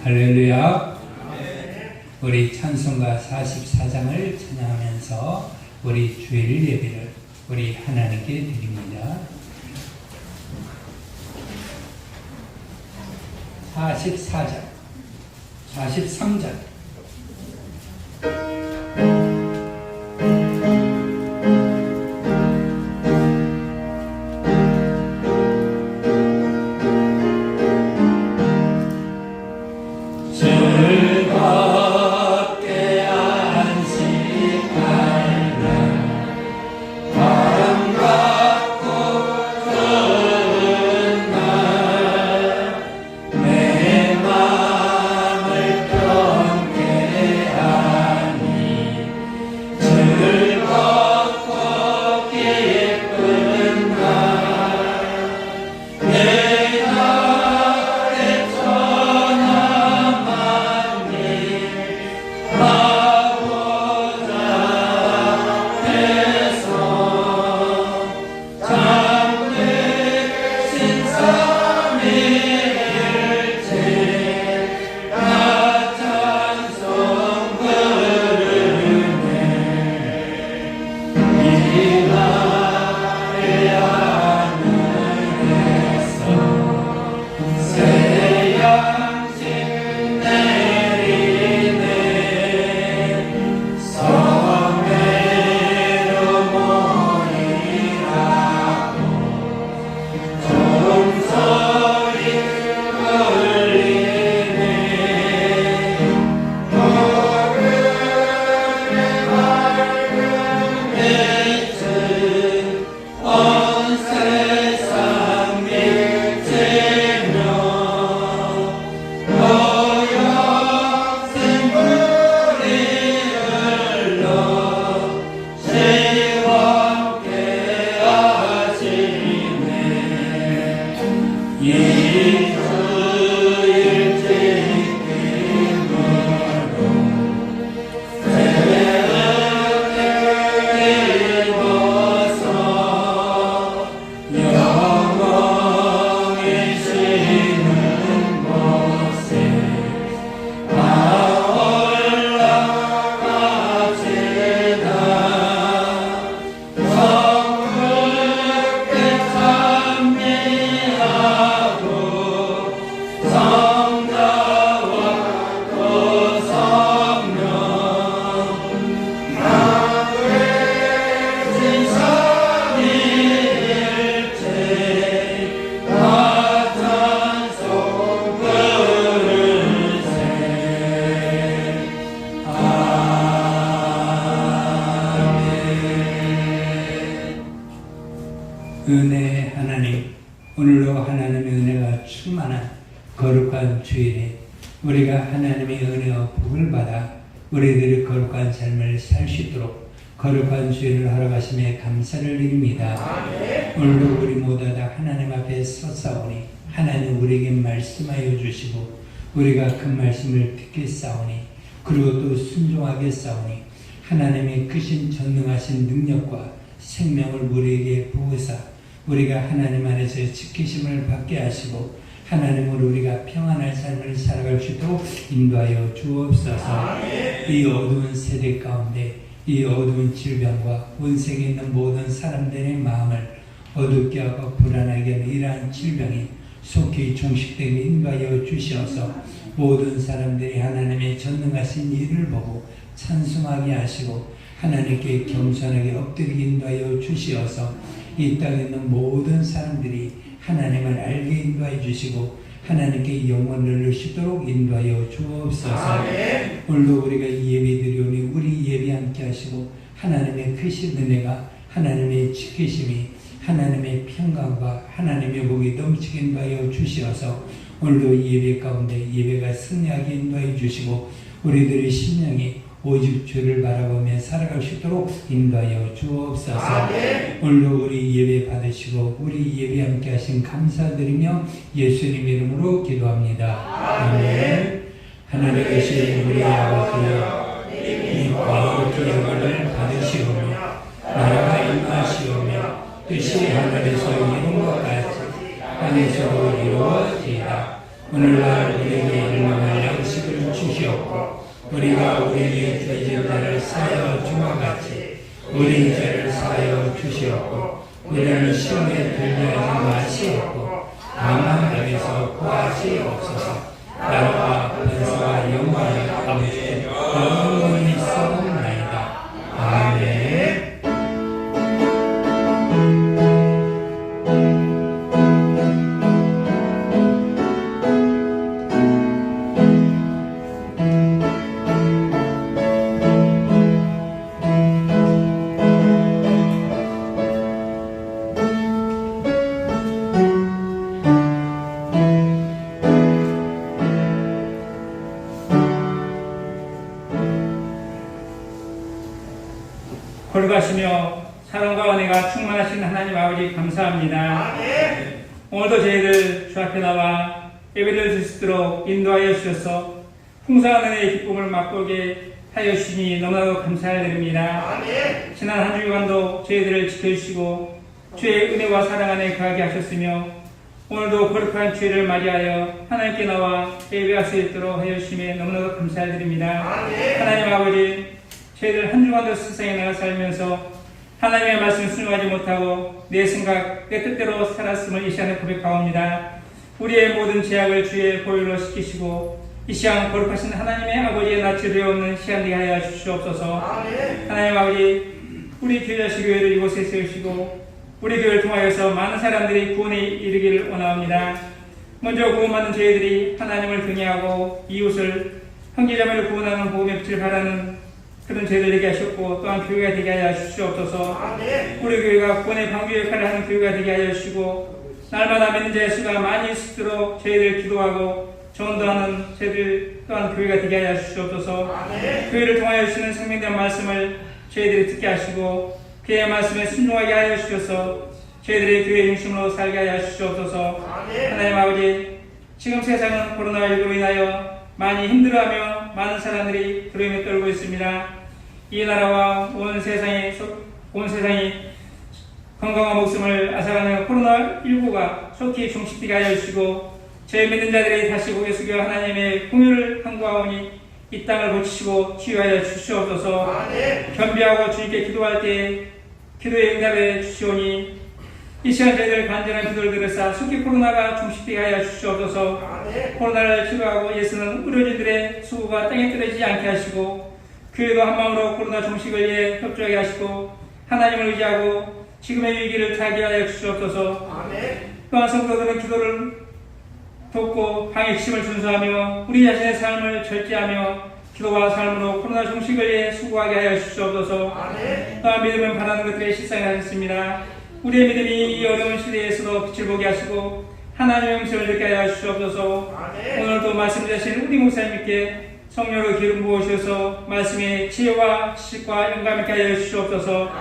할렐루야. 우리 찬송가 44장을 찬양하면서 우리 주일 예배를 우리 하나님께 드립니다. 44장, 43장. 은혜의 하나님, 오늘도 하나님의 은혜가 충만한 거룩한 주일에 우리가 하나님의 은혜와 복을 받아 우리들이 거룩한 삶을 살 수 있도록 거룩한 주일을 하러 가심에 감사를 드립니다. 오늘도 우리 모두 다 하나님 앞에 섰사오니 하나님 우리에게 말씀하여 주시고 우리가 그 말씀을 듣겠사오니 그리고 또 순종하게 싸우니 하나님의 크신 전능하신 능력과 생명을 우리에게 부으사 우리가 하나님 안에서 지키심을 받게 하시고 하나님으로 우리가 평안한 삶을 살아갈 수 있도록 인도하여 주옵소서. 이 어두운 세대 가운데 이 어두운 질병과 온 세계에 있는 모든 사람들의 마음을 어둡게 하고 불안하게 하는 이러한 질병이 속히 종식되게 인도하여 주시어서 모든 사람들이 하나님의 전능하신 일을 보고 찬송하게 하시고 하나님께 겸손하게 엎드리게 인도하여 주시어서 이 땅에 있는 모든 사람들이 하나님을 알게 인도하여 주시고 하나님께 영원을 누리시도록 인도하여 주옵소서. 오늘도 우리가 이 예배 드리오니 우리 예배 함께 하시고 하나님의 크신 은혜가 하나님의 지키심이 하나님의 평강과 하나님의 복이 넘치게 인도하여 주시어서 오늘도 이 예배 가운데 예배가 승리하게 인도하여 주시고 우리들의 심령이 오직 주를 바라보며 살아갈 수 있도록 인도하여 주옵소서. 오늘도 우리 예배 받으시고 우리 예배 함께 하신 감사드리며 예수님 이름으로 기도합니다. 아멘. 하늘에 계신 우리 아버지여, 이 거룩한 영광을 받으시오며 나라가 임하시오며 뜻이 하늘에서 이룬 것 같이 땅에서도 이루어지이다. 오늘날 우리에게 일용할 나라와 권세와 영광이 아버지께 영원히 있사옵나이다. 아멘. 거룩하시며 사랑과 은혜가 충만하신 하나님 아버지 감사합니다. 오늘도 저희들 주 앞에 나와 예배를 드릴 수 있도록 인도하여 주셔서 풍성한 은혜의 기쁨을 맛보게 하여 주시니 너무나도 감사드립니다. 지난 한 주간도 저희들을 지켜주시고 주의 은혜와 사랑 안에 거하게 하셨으며 오늘도 거룩한 주일을 맞이하여 하나님께 나와 예배할 수 있도록 하여 주심에 너무나도 감사드립니다. 하나님 아버지, 저희들 한 주간도 세상에 나가 살면서 하나님의 말씀을 순종하지 못하고 내 생각, 내 뜻대로 살았음을 이 시간에 고백하옵니다. 우리의 모든 죄악을 주의 보혈로 씻기시고 이 시간 거룩하신 하나님의 아버지의 낯을 배우는 시간 되게 하여 주시옵소서. 하나님 아버지, 우리 교회자식 교회를 이곳에 세우시고 우리 교회를 통하여서 많은 사람들이 구원에 이르기를 원하옵니다. 먼저 구원받는 저희들이 하나님을 경외하고 이웃을 형제자매를 구원하는 복음의 빛을 바라는 그런 저희들 되게 하셨고 또한 교회가 되게 하여 주시옵소서. 우리 교회가 구원의 방주 역할을 하는 교회가 되게 하여 주시고 날마다 믿는 자의 수가 많이 있도록 저희들 기도하고 전도하는 저희들 또한 교회가 되게 하여 주시옵소서. 교회를 통하여 주시는 생명된 말씀을 저희들이 듣게 하시고 그의 말씀에 순종하게 하여 주셔서 저희들의 교회의 중심으로 살게 하여 주시옵소서. 하나님 아버지, 지금 세상은 코로나19로 인하여 많이 힘들어하며 많은 사람들이 두려움에 떨고 있습니다. 이 나라와 온 세상이 건강한 목숨을 앗아가는 코로나19가 속히 종식되게 하여 주시고 저희 믿는 자들이 다시 고개 숙여 하나님의 공유를 간구하오니 이 땅을 고치시고 치유하여 주시옵소서. 겸비하고 주님께 기도할 때 기도의 응답해 주시오니 이 시간 저희들 간절한 기도를 들으사 속히 코로나가 종식되게 하여 주시옵소서. 코로나를 치료하고 예수는 의료진들의 수고가 땅에 떨어지지 않게 하시고 교회도 한마음으로 코로나 종식을 위해 협조하게 하시고 하나님을 의지하고 지금의 위기를 타개하여 주시옵소서. 또한 성도들은 기도를 돕고 방역심을 준수하며 우리 자신의 삶을 절제하며 기도와 삶으로 코로나 종식을 위해 수고하게 하여 주시옵소서. 또한 믿음은 바라는 것들의 실상이 하셨습니다. 우리의 믿음이 이 어려운 시대에서도 빛을 보게 하시고 하나님의 음성을 듣게 하여 주시옵소서. 오늘도 말씀 주신 우리 목사님께 성령으로 기름 부으셔서 말씀의 지혜와 지식과 영감 있게 하여 주시옵소서.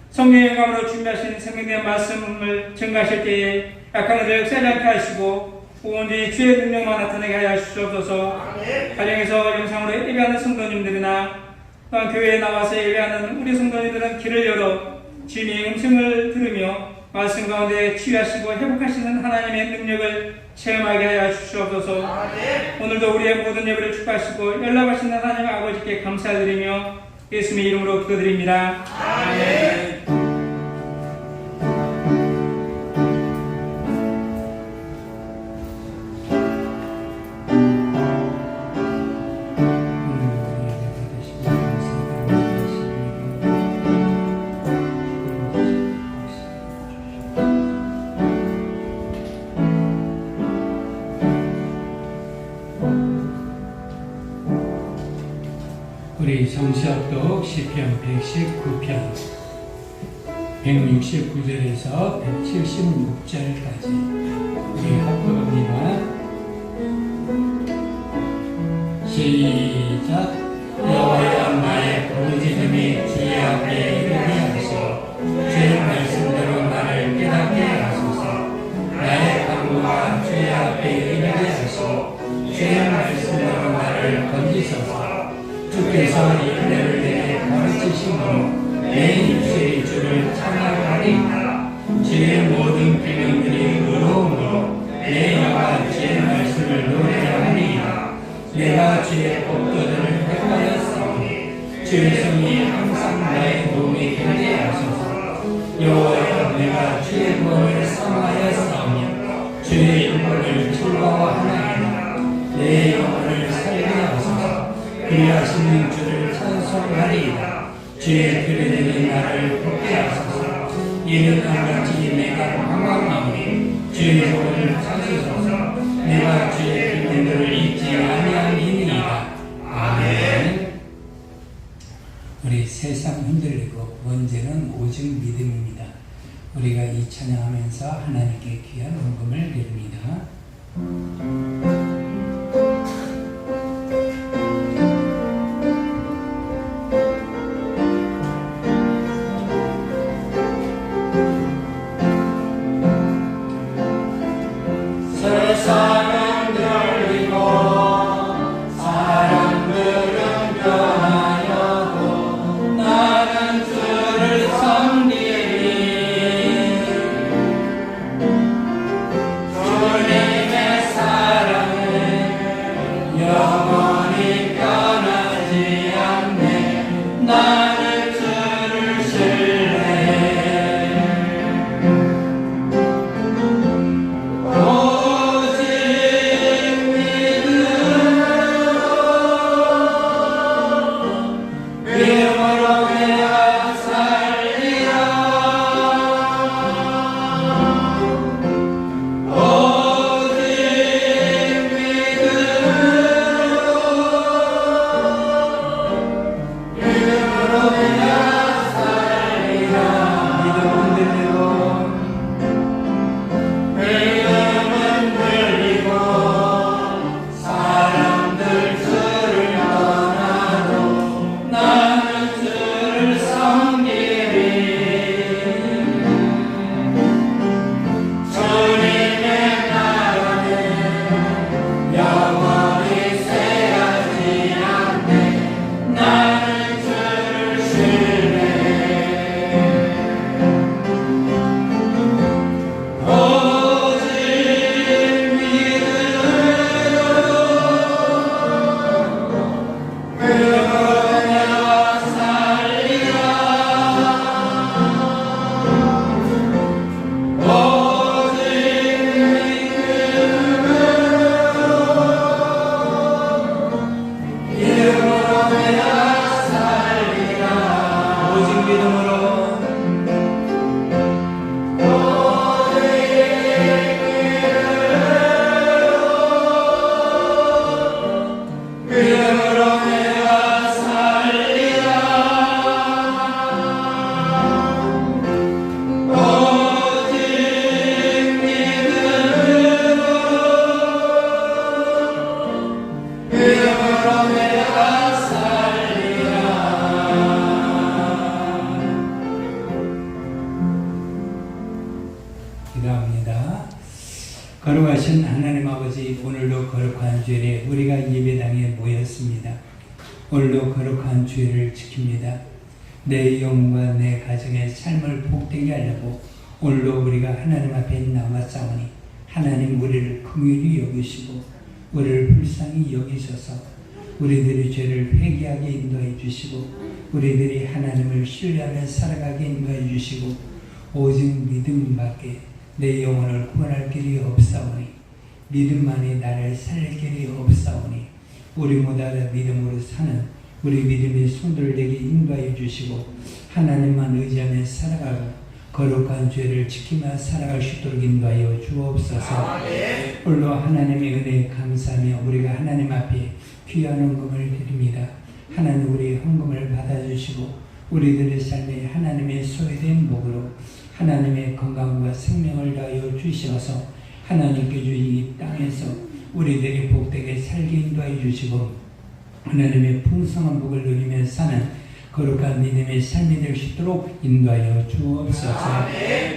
성령의 영감으로 준비하신 생명된 말씀을 증가하실 때에 약한 것을 역사하지 않게 하시고 온전히 주의 능력만 나타나게 하여 주시옵소서. 가정에서 영상으로 예배하는 성도님들이나 또한 교회에 나와서 예배하는 우리 성도님들은 길을 열어 주님의 음성을 들으며 말씀 가운데 치유하시고 회복하시는 하나님의 능력을 체험하게 하여 주시옵소서. 오늘도 우리의 모든 예배를 축복하시고 연락하시는 하나님 아버지께 감사드리며 예수님의 이름으로 기도드립니다. 아멘. 우리 성서독 시편 119편 169절에서 176절까지 우리 합독합니다. 시작. 여호와여, 나의 부르짖음이 주의 앞에 이르게 하시고 주의 말씀대로 나를 깨닫게 하소서. 나의 간구가 주의 앞에 이르게 하시고 주의 말씀대로 나를 건지소서. 주께서 이 은혜를 내게 가르치심으로 내 입술이 주를 찬양하리이다. 주의 모든 계명들이 의로움으로 내 혀가 주의 말씀을 노래하리이다. 내가 주의 법도들을 행하였사오니 주의 성이 항상 나의 도움이 되게 하소서. 여호와여, 내가 주의 구원을 사모하였사오니 주의 율법을 즐거워하나이다. 그리하시는 주를 찬송하리이다. 주의 그릇에 나를 붙게 하소서. 이는 한같이 내가 방황하오니 주의 조를 찾으소서. 내가 주의 기쁨을 잊지 아니하리이다. 아멘. 우리 세상 흔들리고 문제는 오직 믿음입니다. 우리가 이 찬양하면서 하나님께 귀한 헌금을 드립니다. 기도합니다. 거룩하신 하나님 아버지, 오늘도 거룩한 주일에 우리가 예배당에 모였습니다. 오늘도 거룩한 주일을 지킵니다. 내 영혼과 내 가정의 삶을 복되게 하려고 오늘도 우리가 하나님 앞에 나왔사오니 하나님 우리를 긍휼히 여기시고 우리를 불쌍히 여기셔서 우리들의 죄를 회개하게 인도해 주시고 우리들이 하나님을 신뢰하며 살아가게 인도해 주시고 오직 믿음밖에 내 영혼을 구원할 길이 없사오니 믿음만이 나를 살릴 길이 없사오니 우리 모두 다 믿음으로 사는 우리 믿음의 손들에게 인도해 주시고 하나님만 의지하며 살아가고 거룩한 죄를 지키며 살아갈 수 있도록 인도하여 주옵소서. 홀로 하나님의 은혜에 감사하며 우리가 하나님 앞에 귀한 헌금을 드립니다. 하나님 우리의 헌금을 받아주시고 우리들의 삶에 하나님의 소유된 복으로 하나님의 건강과 생명을 다하여 주시어서 하나님께 주신 이 땅에서 우리들이 복되게 살게 인도하여 주시고 하나님의 풍성한 복을 누리며 사는 거룩한 믿음의 삶이 될 수 있도록 인도하여 주옵소서.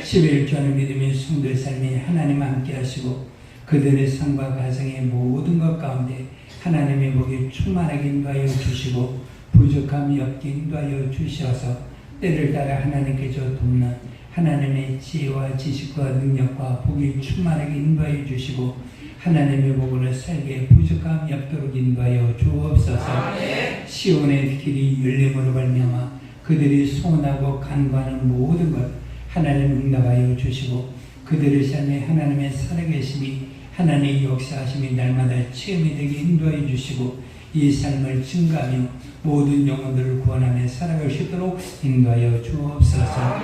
11조는 믿음의 성도의 삶이 하나님 함께 하시고 그들의 삶과 가정의 모든 것 가운데 하나님의 복이 충만하게 인도하여 주시고 부족함이 없게 인도하여 주셔서 때를 따라 하나님께서 돕는 하나님의 지혜와 지식과 능력과 복이 충만하게 인도하여 주시고 하나님의 복으로 살게 부족함이 없도록 인도하여 주옵소서. 시온의 길이 열림으로 말미암아 그들이 소원하고 간구하는 모든 것 하나님 응답하여 주시고 그들의 삶에 하나님의 살아계심이 하나님의 역사하심이 날마다 체험이 되게 인도하여 주시고 이 삶을 증가하며 모든 영혼들을 구원하며 살아갈 수 있도록 인도하여 주옵소서.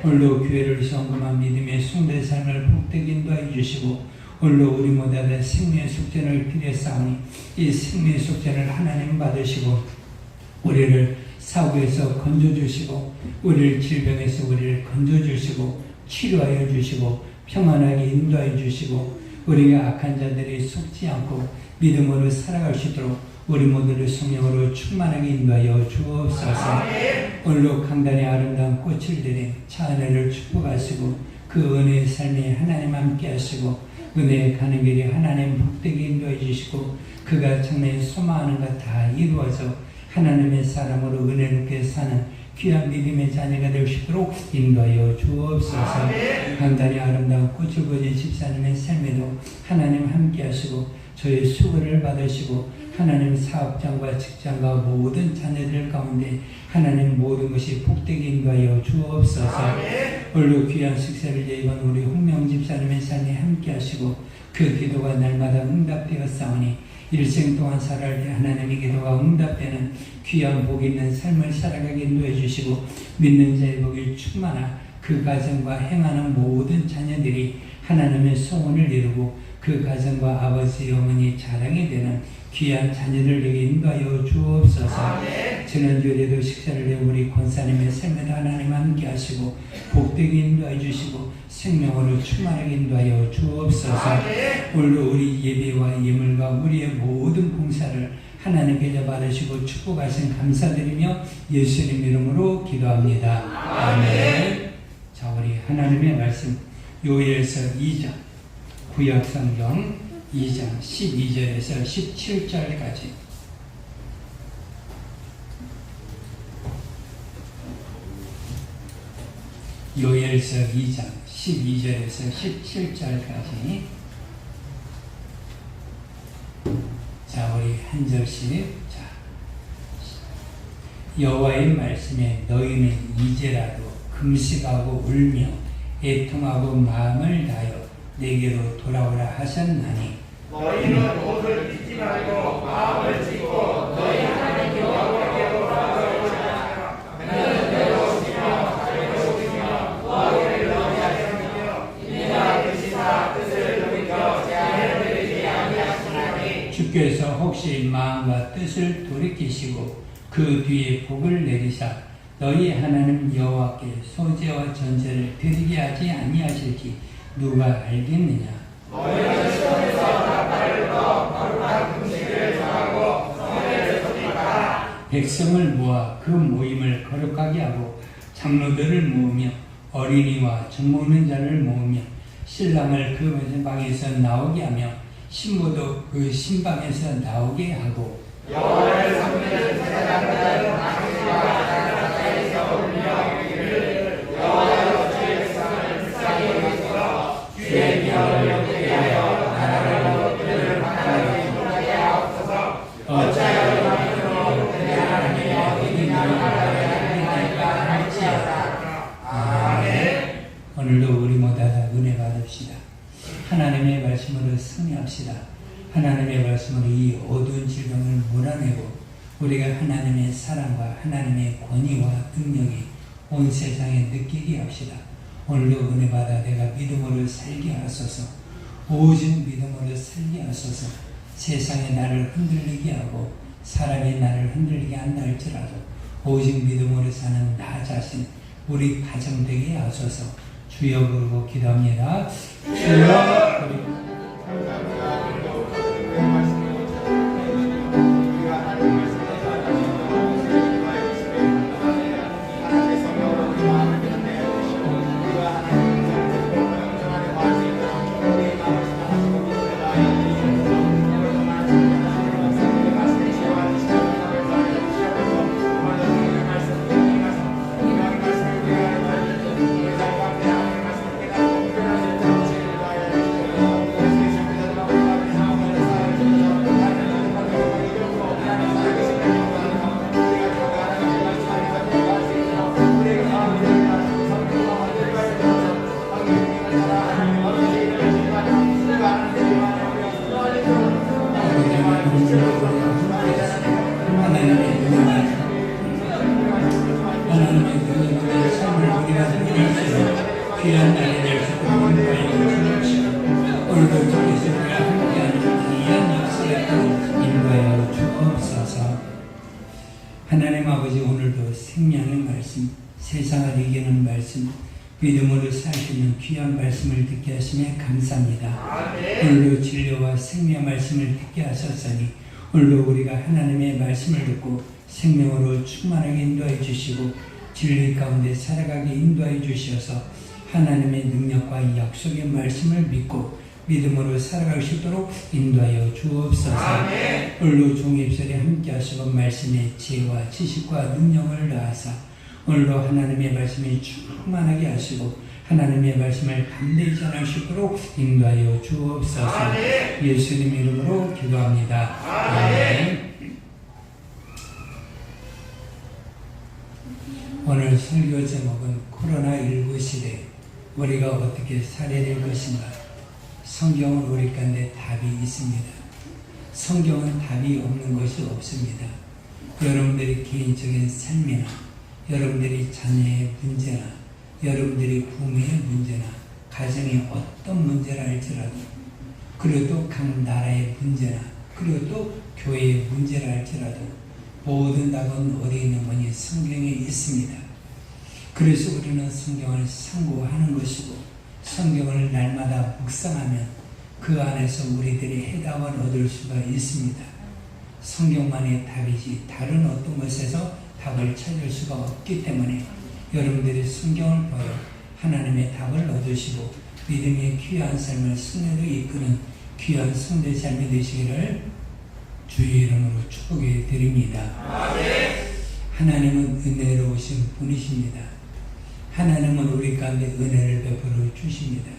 오늘도 교회를 성금한 믿음의 숭배 삶을 복되게 인도하여 주시고 오늘도 우리 모두의 생명의 속전을 드렸사오니 이 생명의 속전을 하나님 받으시고 우리를 사고에서 건져주시고 우리를 질병에서 우리를 건져주시고 치료하여 주시고 평안하게 인도하여 주시고 우리가 악한 자들이 속지 않고 믿음으로 살아갈 수 있도록 우리 모두를 성령으로 충만하게 인도하여 주옵소서. 오늘도 강단의 아름다운 꽃을 들인 차은혜를 축복하시고 그 은혜의 삶에 하나님 함께 하시고 은혜의 가는 길이 하나님 복되게 인도해 주시고 그가 정말 소망하는 것 다 이루어져 하나님의 사람으로 은혜롭게 사는 귀한 믿음의 자녀가 될 수 있도록 인도하여 주옵소서. 강단의 아름다운 꽃을 보신 집사님의 삶에도 하나님 함께 하시고 저의 수고를 받으시고 하나님 사업장과 직장과 모든 자녀들 가운데 하나님 모든 것이 복되게 인도하여 주옵소서. 오늘도 귀한 식사를 예비한 우리 홍명 집사님의 삶에 함께 하시고 그 기도가 날마다 응답되었사오니 일생 동안 살아갈 때 하나님의 기도가 응답되는 귀한 복 있는 삶을 살아가게 인도해 주시고 믿는 자의 복이 충만한 그 가정과 행하는 모든 자녀들이 하나님의 소원을 이루고 그 가정과 아버지 어머니 자랑이 되는 귀한 자녀들에게 인도하여 주옵소서. 지난주에도 식사를 내 우리 권사님의 삶에도 하나님 함께 하시고 복되게 인도해 주시고 생명으로 충만하게 인도하여 주옵소서. 오늘도 우리 예배와 예물과 우리의 모든 봉사를 하나님께서 받으시고 축복하신 감사드리며 예수님 이름으로 기도합니다. 아멘. 자, 우리 하나님의 말씀 요엘서 2장 구약성경 2장 12절에서 17절까지 요엘서 2장 12절에서 17절까지 자, 우리 한 절씩 자, 여호와의 말씀에 너희는 이제라도 금식하고 울며 애통하고 마음을 다하여 내게로 돌아오라 하셨나니 너희는 옷을 잊지 말고 마음을 찢고 너희 하나님 여호와께로 돌아오라. 그는 배고프시며 배고프시며 너희를 너희하시며 이나 드시사 뜻을 돌이켜 제한을 드리지 아니하시나니 주께서 혹시 마음과 뜻을 돌이키시고 그 뒤에 복을 내리사 너희 하나님 여호와께 소제와 전제를 드리게 하지 아니하실지 누가 알겠느냐. 너희는 시험에서 나팔을 불어 거룩한 금식을 정하고 성회를 소집하라. 백성을 모아 그 모임을 거룩하게 하고 장로들을 모으며 어린이와 젖먹는 자를 모으며 신랑을 그 방에서 나오게 하며 신부도 그 신방에서 나오게 하고 여호와를 섬기는 제사장들은 당신과 가까이서 울며 이르기를 여호와여 주의 백성을 불쌍히 여기시고 주의 명을 영되게 하여 나라로 그들을 만나게 인도하게 하옵소서. 어찌하여 이만으로 그들의 하나님의 어린이 나라를 하나니까 할지어다. 아멘. 오늘도 우리 모두 다 은혜 받읍시다. 하나님의 말씀으로 승리합시다. 하나님의 말씀으로 이 어두운 질병을 몰아내고 우리가 하나님의 사랑과 하나님의 권위와 능력이 온 세상에 느끼게 합시다. 오늘도 은혜 받아 내가 믿음으로 살게 하소서. 오직 믿음으로 살게 하소서. 세상이 나를 흔들리게 하고 사람이 나를 흔들리게 한다 할지라도 오직 믿음으로 사는 나 자신 우리 가정 되게 하소서. 주여 부르고 기도합니다. 주여 부르고 하나님 아버지, 오늘도 생명의 말씀, 세상을 이기는 말씀, 믿음으로 살 수 있는 귀한 말씀을 듣게 하시며 감사합니다. 오늘도 진리와 생명 말씀을 듣게 하셨으니 오늘도 우리가 하나님의 말씀을 듣고 생명으로 충만하게 인도해 주시고 진리 가운데 살아가게 인도해 주셔서 하나님의 능력과 약속의 말씀을 믿고 믿음으로 살아갈 수 있도록 인도하여 주옵소서. 오늘도 종의 입술에 함께 하시고 말씀의 지혜와 지식과 능력을 더하사 오늘도 하나님의 말씀이 충만하게 하시고 하나님의 말씀을 담대히 전할 수 있도록 인도하여 주옵소서. 예수님 이름으로 기도합니다. 아멘. 오늘 설교 제목은 코로나19 시대 우리가 어떻게 살아야 될 것인가. 성경은 우리 가운데 답이 있습니다. 성경은 답이 없는 것이 없습니다. 여러분들이 개인적인 삶이나 여러분들이 자녀의 문제나 여러분들이 부모의 문제나 가정의 어떤 문제라 할지라도 그리고 또 각 나라의 문제나 그리고 또 교회의 문제라 할지라도 모든 답은 어디 있는 거니 성경에 있습니다. 그래서 우리는 성경을 상고하는 것이고 성경을 날마다 묵상하면 그 안에서 우리들이 해답을 얻을 수가 있습니다. 성경만의 답이지 다른 어떤 것에서 답을 찾을 수가 없기 때문에 여러분들이 성경을 보여 하나님의 답을 얻으시고 믿음의 귀한 삶을 승리로 이끄는 귀한 성도의 삶이 되시기를 주의 이름으로 축복해 드립니다. 하나님은 은혜로우신 분이십니다. 하나님은 우리 가운데 은혜를 베풀어 주십니다.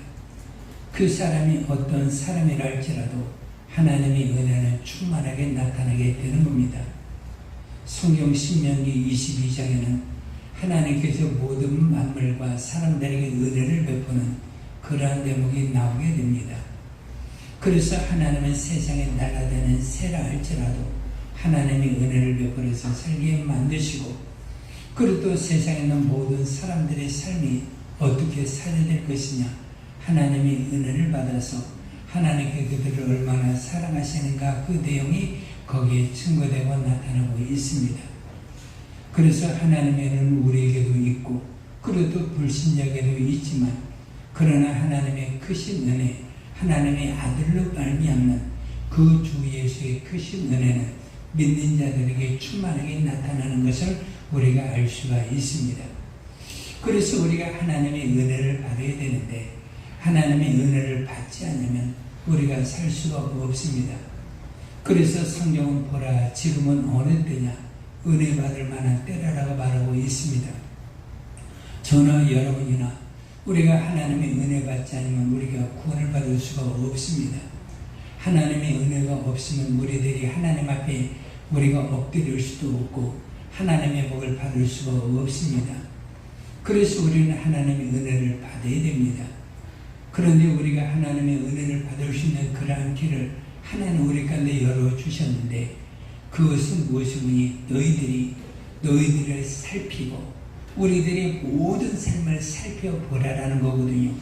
그 사람이 어떤 사람이라 할지라도 하나님의 은혜는 충만하게 나타나게 되는 겁니다. 성경 신명기 22장에는 하나님께서 모든 만물과 사람들에게 은혜를 베푸는 그러한 대목이 나오게 됩니다. 그래서 하나님은 세상에 날아다니는 새라 할지라도 하나님의 은혜를 베풀어서 살게 만드시고 그리고 또 세상에 있는 모든 사람들의 삶이 어떻게 살아야 될 것이냐 하나님의 은혜를 받아서 하나님께 그들을 얼마나 사랑하시는가 그 내용이 거기에 증거되고 나타나고 있습니다. 그래서 하나님의 은혜는 우리에게도 있고 그리고 또 불신자에게도 있지만 그러나 하나님의 크신 은혜 하나님의 아들로 말미암는 그 주 예수의 크신 은혜는 믿는 자들에게 충만하게 나타나는 것을 우리가 알 수가 있습니다. 그래서 우리가 하나님의 은혜를 받아야 되는데 하나님의 은혜를 받지 않으면 우리가 살 수가 없습니다. 그래서 성경은 보라 지금은 어느 때냐 은혜 받을 만한 때라고 말하고 있습니다. 저나 여러분이나 우리가 하나님의 은혜 받지 않으면 우리가 구원을 받을 수가 없습니다. 하나님의 은혜가 없으면 우리들이 하나님 앞에 우리가 엎드릴 수도 없고 하나님의 복을 받을 수가 없습니다. 그래서 우리는 하나님의 은혜를 받아야 됩니다. 그런데 우리가 하나님의 은혜를 받을 수 있는 그러한 길을 하나님 우리 가운데 열어주셨는데 그것은 무엇이니 너희들을 살피고 우리들의 모든 삶을 살펴보라라는 거거든요.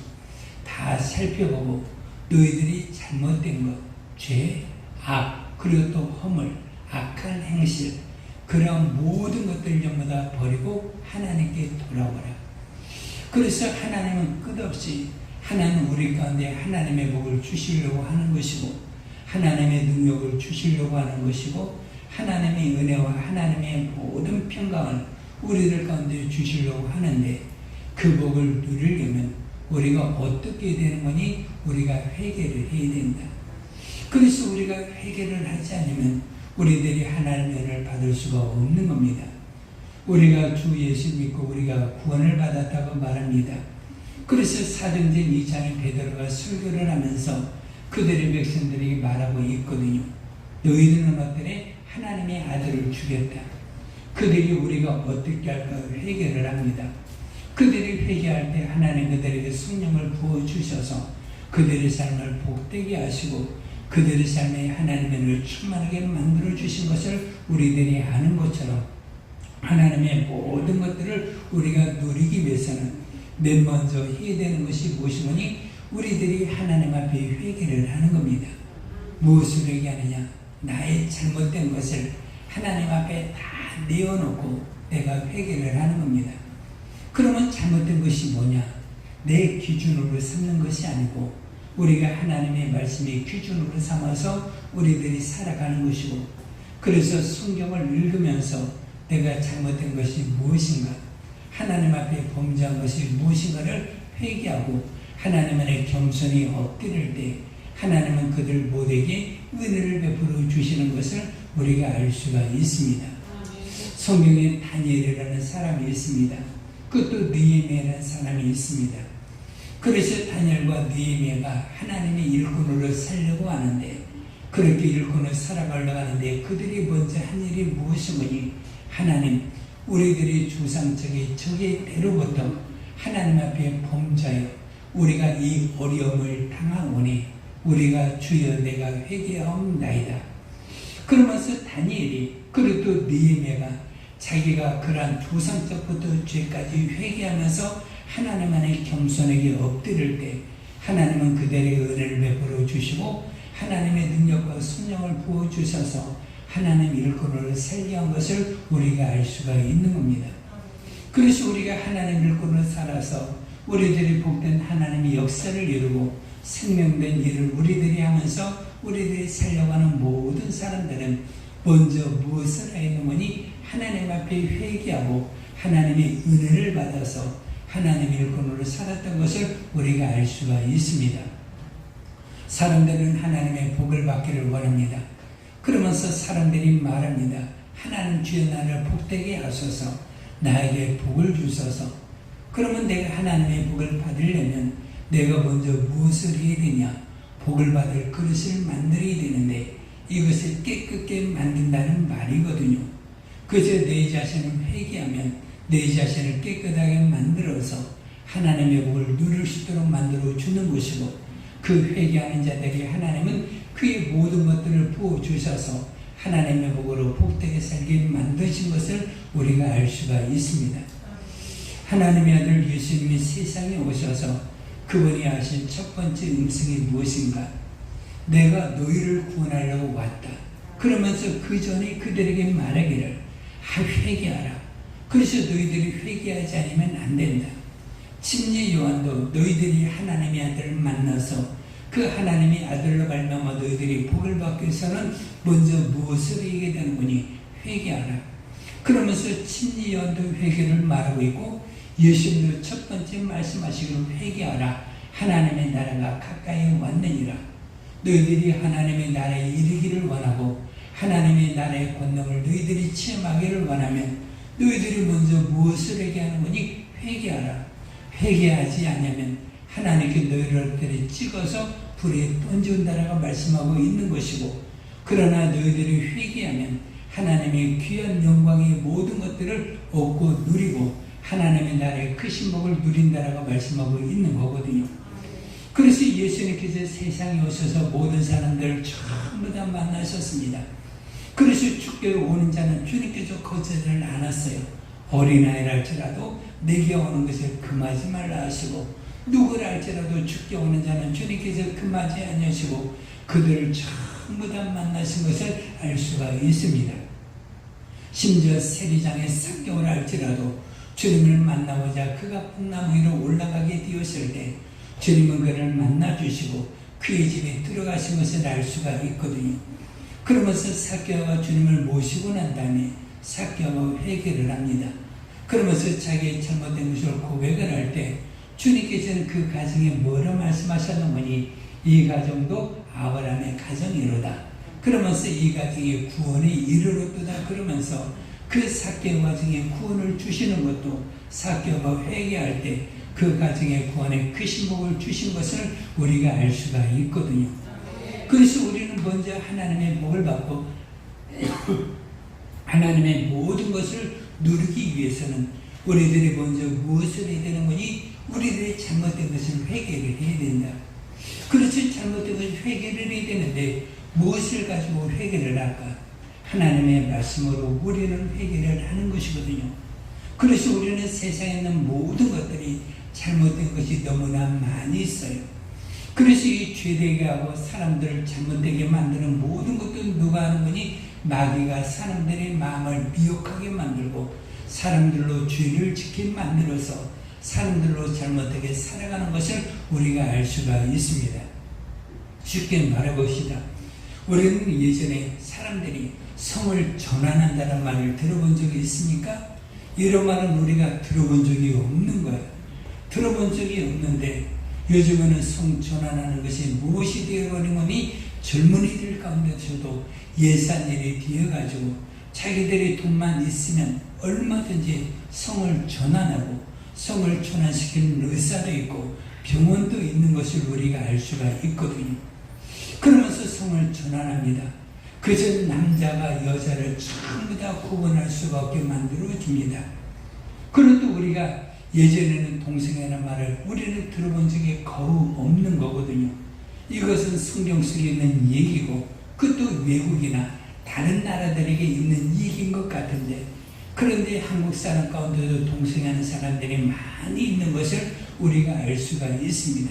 다 살펴보고 너희들이 잘못된 것, 죄, 악, 그리고 또 허물, 악한 행실 그런 모든 것들 전부 다 버리고 하나님께 돌아오라. 그래서 하나님은 끝없이 하나님 우리 가운데 하나님의 복을 주시려고 하는 것이고 하나님의 능력을 주시려고 하는 것이고 하나님의 은혜와 하나님의 모든 평강을 우리들 가운데 주시려고 하는데 그 복을 누리려면 우리가 어떻게 되는 거니? 우리가 회개를 해야 된다. 그래서 우리가 회개를 하지 않으면 우리들이 하나님의 은혜를 받을 수가 없는 겁니다. 우리가 주 예수 믿고 우리가 구원을 받았다고 말합니다. 그래서 사도행전 2장에 베드로가 설교를 하면서 그들의 백성들에게 말하고 있거든요. 너희들은 어떠래? 하나님의 아들을 죽였다. 그들이 우리가 어떻게 할까를 회개를 합니다. 그들이 회개할 때 하나님 그들에게 성령을 부어주셔서 그들의 삶을 복되게 하시고 그들의 삶에 하나님의 은혜를 충만하게 만들어주신 것을 우리들이 아는 것처럼 하나님의 모든 것들을 우리가 누리기 위해서는 맨 먼저 해야 되는 것이 무엇이니? 우리들이 하나님 앞에 회개를 하는 겁니다. 무엇을 회개하느냐? 나의 잘못된 것을 하나님 앞에 다 내어놓고 내가 회개를 하는 겁니다. 그러면 잘못된 것이 뭐냐? 내 기준으로 삼는 것이 아니고 우리가 하나님의 말씀이 기준으로 삼아서 우리들이 살아가는 것이고, 그래서 성경을 읽으면서 내가 잘못된 것이 무엇인가, 하나님 앞에 범죄한 것이 무엇인가를 회개하고 하나님 안에 겸손히 엎드릴 때 하나님은 그들 모두에게 은혜를 베풀어 주시는 것을 우리가 알 수가 있습니다. 성경에 다니엘이라는 사람이 있습니다. 그것도 느헤미야라는 사람이 있습니다. 그래서 다니엘과 느헤미야가 하나님의 일꾼으로 살려고 하는데, 그렇게 일꾼으로 살아가려고 하는데 그들이 먼저 한 일이 무엇이니, 하나님, 우리들이 조상적인 저게대로부터 하나님 앞에 범죄하여 우리가 이 어려움을 당하오니 우리가 주여 내가 회개하옵나이다. 그러면서 다니엘이, 그리고 또 느헤미야가 자기가 그러한 조상적부터 죄까지 회개하면서 하나님 안에 겸손하게 엎드릴 때 하나님은 그들에게 은혜를 베풀어 주시고 하나님의 능력과 순종을 부어주셔서 하나님 일꾼을 살게 한 것을 우리가 알 수가 있는 겁니다. 그래서 우리가 하나님 일꾼을 살아서 우리들이 복된 하나님의 역사를 이루고 생명된 일을 우리들이 하면서 우리들이 살려가는 모든 사람들은 먼저 무엇을 해야 하느니 하나님 앞에 회개하고 하나님의 은혜를 받아서 하나님의 일꾼으로 살았던 것을 우리가 알 수가 있습니다. 사람들은 하나님의 복을 받기를 원합니다. 그러면서 사람들이 말합니다. 하나님 주여 나를 복되게 하소서, 나에게 복을 주소서. 그러면 내가 하나님의 복을 받으려면 내가 먼저 무엇을 해야 되냐? 복을 받을 그릇을 만들어야 되는데 이것을 깨끗게 만든다는 말이거든요. 그저 내 자신을 회개하면 내 자신을 깨끗하게 만들어서 하나님의 복을 누릴 수 있도록 만들어 주는 것이고, 그 회개하는 자들이 하나님은 그의 모든 것들을 부어주셔서 하나님의 복으로 복되게 살게 만드신 것을 우리가 알 수가 있습니다. 하나님의 아들 예수님이 세상에 오셔서 그분이 하신 첫 번째 음성이 무엇인가? 내가 너희를 구원하려고 왔다. 그러면서 그 전에 그들에게 말하기를 회개하라. 그래서 너희들이 회개하지 않으면 안 된다. 침례 요한도 너희들이 하나님의 아들을 만나서 그 하나님의 아들로 말미암아 너희들이 복을 받기 위해서는 먼저 무엇을 하게 되는구니? 회개하라. 그러면서 침례 요한도 회개를 말하고 있고, 예수님도 첫 번째 말씀하시기로 회개하라. 하나님의 나라가 가까이 왔느니라. 너희들이 하나님의 나라에 이르기를 원하고 하나님의 나라의 권능을 너희들이 체험하기를 원하면 너희들이 먼저 무엇을 하게 하는구니? 회개하라. 회개하지 않으면 하나님께 너희를 찍어서 불에 던져온다라고 말씀하고 있는 것이고, 그러나 너희들이 회개하면 하나님의 귀한 영광의 모든 것들을 얻고 누리고 하나님의 나라의 크신 복을 누린다라고 말씀하고 있는 거거든요. 그래서 예수님께서 세상에 오셔서 모든 사람들을 전부 다 만나셨습니다. 그래서 주께로 오는 자는 주님께서 거절을 안 하셨어요. 어린아이라 할지라도 내게 오는 것을 금하지 말라 하시고, 누구를 할지라도 주께 오는 자는 주님께서 금하지 아니하시고 그들을 전부 다 만나신 것을 알 수가 있습니다. 심지어 세리장의 삭개오라 할지라도 주님을 만나고자 그가 풍나무 위로 올라가게 되었을 때 주님은 그를 만나주시고 그의 집에 들어가신 것을 알 수가 있거든요. 그러면서 삭개오가 주님을 모시고 난 다음에 삭개오가 회개를 합니다. 그러면서 자기의 잘못된 것을 고백을 할 때 주님께서는 그 가정에 뭐라 말씀하셨느니 이 가정도 아브라함의 가정이로다. 그러면서 이 가정의 구원에 이르렀도다. 그러면서 그 삭개오 가정에 구원을 주시는 것도 삭개오가 회개할 때 그 가정의 구원에 크신 복을 주신 것을 우리가 알 수가 있거든요. 그래서 우리는 먼저 하나님의 복을 받고 하나님의 모든 것을 누리기 위해서는 우리들이 먼저 무엇을 해야 되는 거니? 우리들이 잘못된 것을 회개를 해야 된다. 그렇지, 잘못된 것을 회개를 해야 되는데 무엇을 가지고 회개를 할까? 하나님의 말씀으로 우리는 회개를 하는 것이거든요. 그래서 우리는 세상에 있는 모든 것들이 잘못된 것이 너무나 많이 있어요. 그래서 이 죄되게 하고 사람들을 잘못되게 만드는 모든 것도 누가 하는 거니? 마귀가 사람들의 마음을 미혹하게 만들고 사람들로 죄를 짓게 만들어서 사람들로 잘못하게 살아가는 것을 우리가 알 수가 있습니다. 쉽게 말해봅시다. 우리는 예전에 사람들이 성을 전환한다는 말을 들어본 적이 있습니까? 이런 말은 우리가 들어본 적이 없는 거예요. 들어본 적이 없는데 요즘에는 성 전환하는 것이 무엇이 되어버린 거니 젊은이들 가운데서도 예산일이 되어가지고 자기들이 돈만 있으면 얼마든지 성을 전환하고 성을 전환시키는 의사도 있고 병원도 있는 것을 우리가 알 수가 있거든요. 그러면서 성을 전환합니다. 그저 남자가 여자를 전부 다 구분할 수가 없게 만들어줍니다. 그래도 우리가 예전에는 동성애라는 말을 우리는 들어본 적이 거의 없는 거거든요. 이것은 성경 속에 있는 얘기고 그것도 외국이나 다른 나라들에게 있는 얘기인 것 같은데 그런데 한국 사람 가운데도 동성애하는 사람들이 많이 있는 것을 우리가 알 수가 있습니다.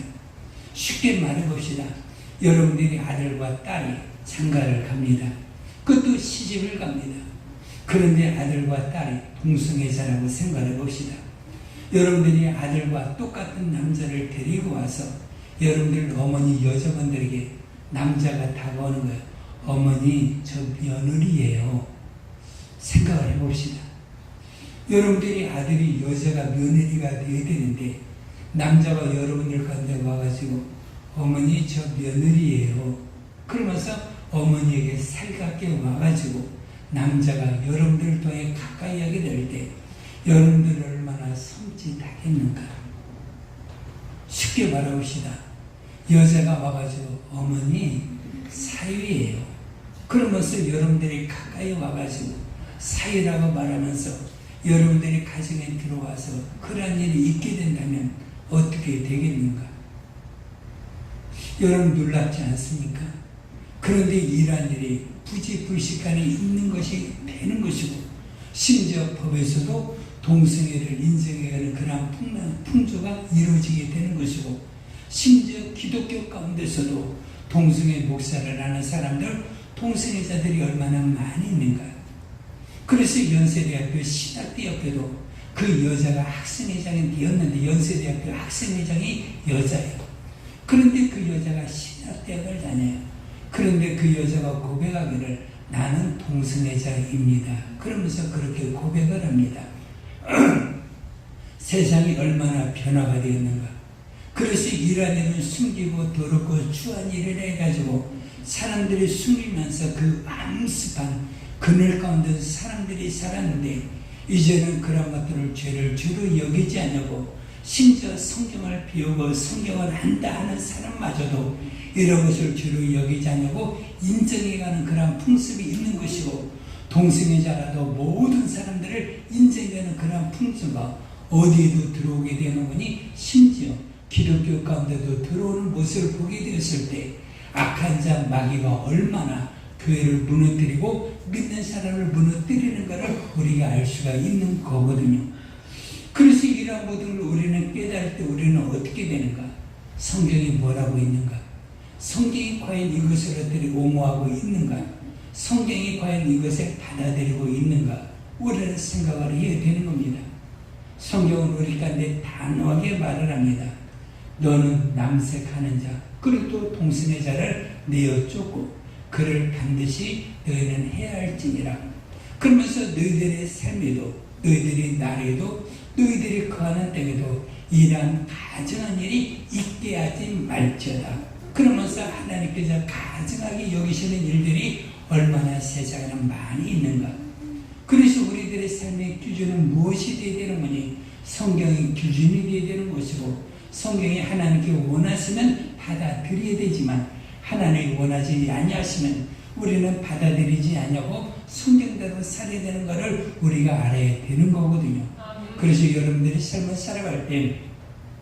쉽게 말해봅시다. 여러분들이 아들과 딸이 장가를 갑니다. 그것도 시집을 갑니다. 그런데 아들과 딸이 동성애자라고 생각해 봅시다. 여러분들이 아들과 똑같은 남자를 데리고 와서 여러분들 어머니 여자분들에게 남자가 다가오는 거예요. 어머니 저 며느리예요. 생각을 해봅시다. 여러분들이 아들이 여자가 며느리가 되어야 되는데 남자가 여러분들 가운데 와가지고 어머니 저 며느리예요. 그러면서 어머니에게 살갑게 와가지고 남자가 여러분들을 통해 가까이 하게 될 때 여러분들 얼마나 섬찟하겠는가. 쉽게 말해봅시다. 여자가 와가지고 어머니 사위예요. 그러면서 여러분들이 가까이 와가지고 사위라고 말하면서 여러분들이 가정에 들어와서 그러한 일이 있게 된다면 어떻게 되겠는가? 여러분 놀랍지 않습니까? 그런데 이러한 일이 부지불식간에 있는 것이 되는 것이고 심지어 법에서도 동성애를 인정해가는 그러한 풍조가 이루어지게 되는 것이고 심지어 기독교 가운데서도 동성애 목사를 하는 사람들 동성애자들이 얼마나 많이 있는가. 그래서 연세대학교 신학대학교도 그 여자가 학생회장이 되었는데 연세대학교 학생회장이 여자예요. 그런데 그 여자가 신학대학을 다녀요. 그런데 그 여자가 고백하기를 나는 동성애자입니다. 그러면서 그렇게 고백을 합니다. 세상이 얼마나 변화가 되었는가. 그래서 이러한 일은 숨기고 더럽고 추한 일을 해가지고 사람들이 숨기면서 그 암습한 그늘 가운데 사람들이 살았는데 이제는 그런 것들을 죄를 주로 여기지 않냐고 심지어 성경을 비우고 성경을 한다 하는 사람마저도 이런 것을 주로 여기지 않냐고 인정해가는 그런 풍습이 있는 것이고 동성애자라도 모든 사람들을 인정하는 그런 풍습가 어디에도 들어오게 되는 거니 심지어 기독교 가운데도 들어오는 모습을 보게 되었을 때 악한 자 마귀가 얼마나 교회를 무너뜨리고 믿는 사람을 무너뜨리는 것을 우리가 알 수가 있는 거거든요. 그래서 이러한 모든 걸 우리는 깨달을 때 우리는 어떻게 되는가? 성경이 뭐라고 있는가? 성경이 과연 이것을 어떻게 옹호하고 있는가? 성경이 과연 이것을 받아들이고 있는가? 우리는 생각을 해야 되는 겁니다. 성경은 우리 가운데 단호하게 말을 합니다. 너는 남색하는 자, 그리고 또 동성애자를 내어 쫓고 그를 반드시 너희는 해야 할지니라. 그러면서 너희들의 삶에도 너희들의 날에도 너희들이 거하는 땅에도 이러한 가증한 일이 있게 하지 말지어다. 그러면서 하나님께서 가증하게 여기시는 일들이 얼마나 세상에는 많이 있는가. 그래서 우리들의 삶의 기준은 무엇이 되어야 되는 거니? 성경의 기준이 되어야 되는 것이고 성경이 하나님께 원하시면 받아들여야 되지만 하나님이 원하지 아니하시면 우리는 받아들이지 않냐고 성경대로 살아야 되는 것을 우리가 알아야 되는 거거든요. 그래서 여러분들이 삶을 살아갈 때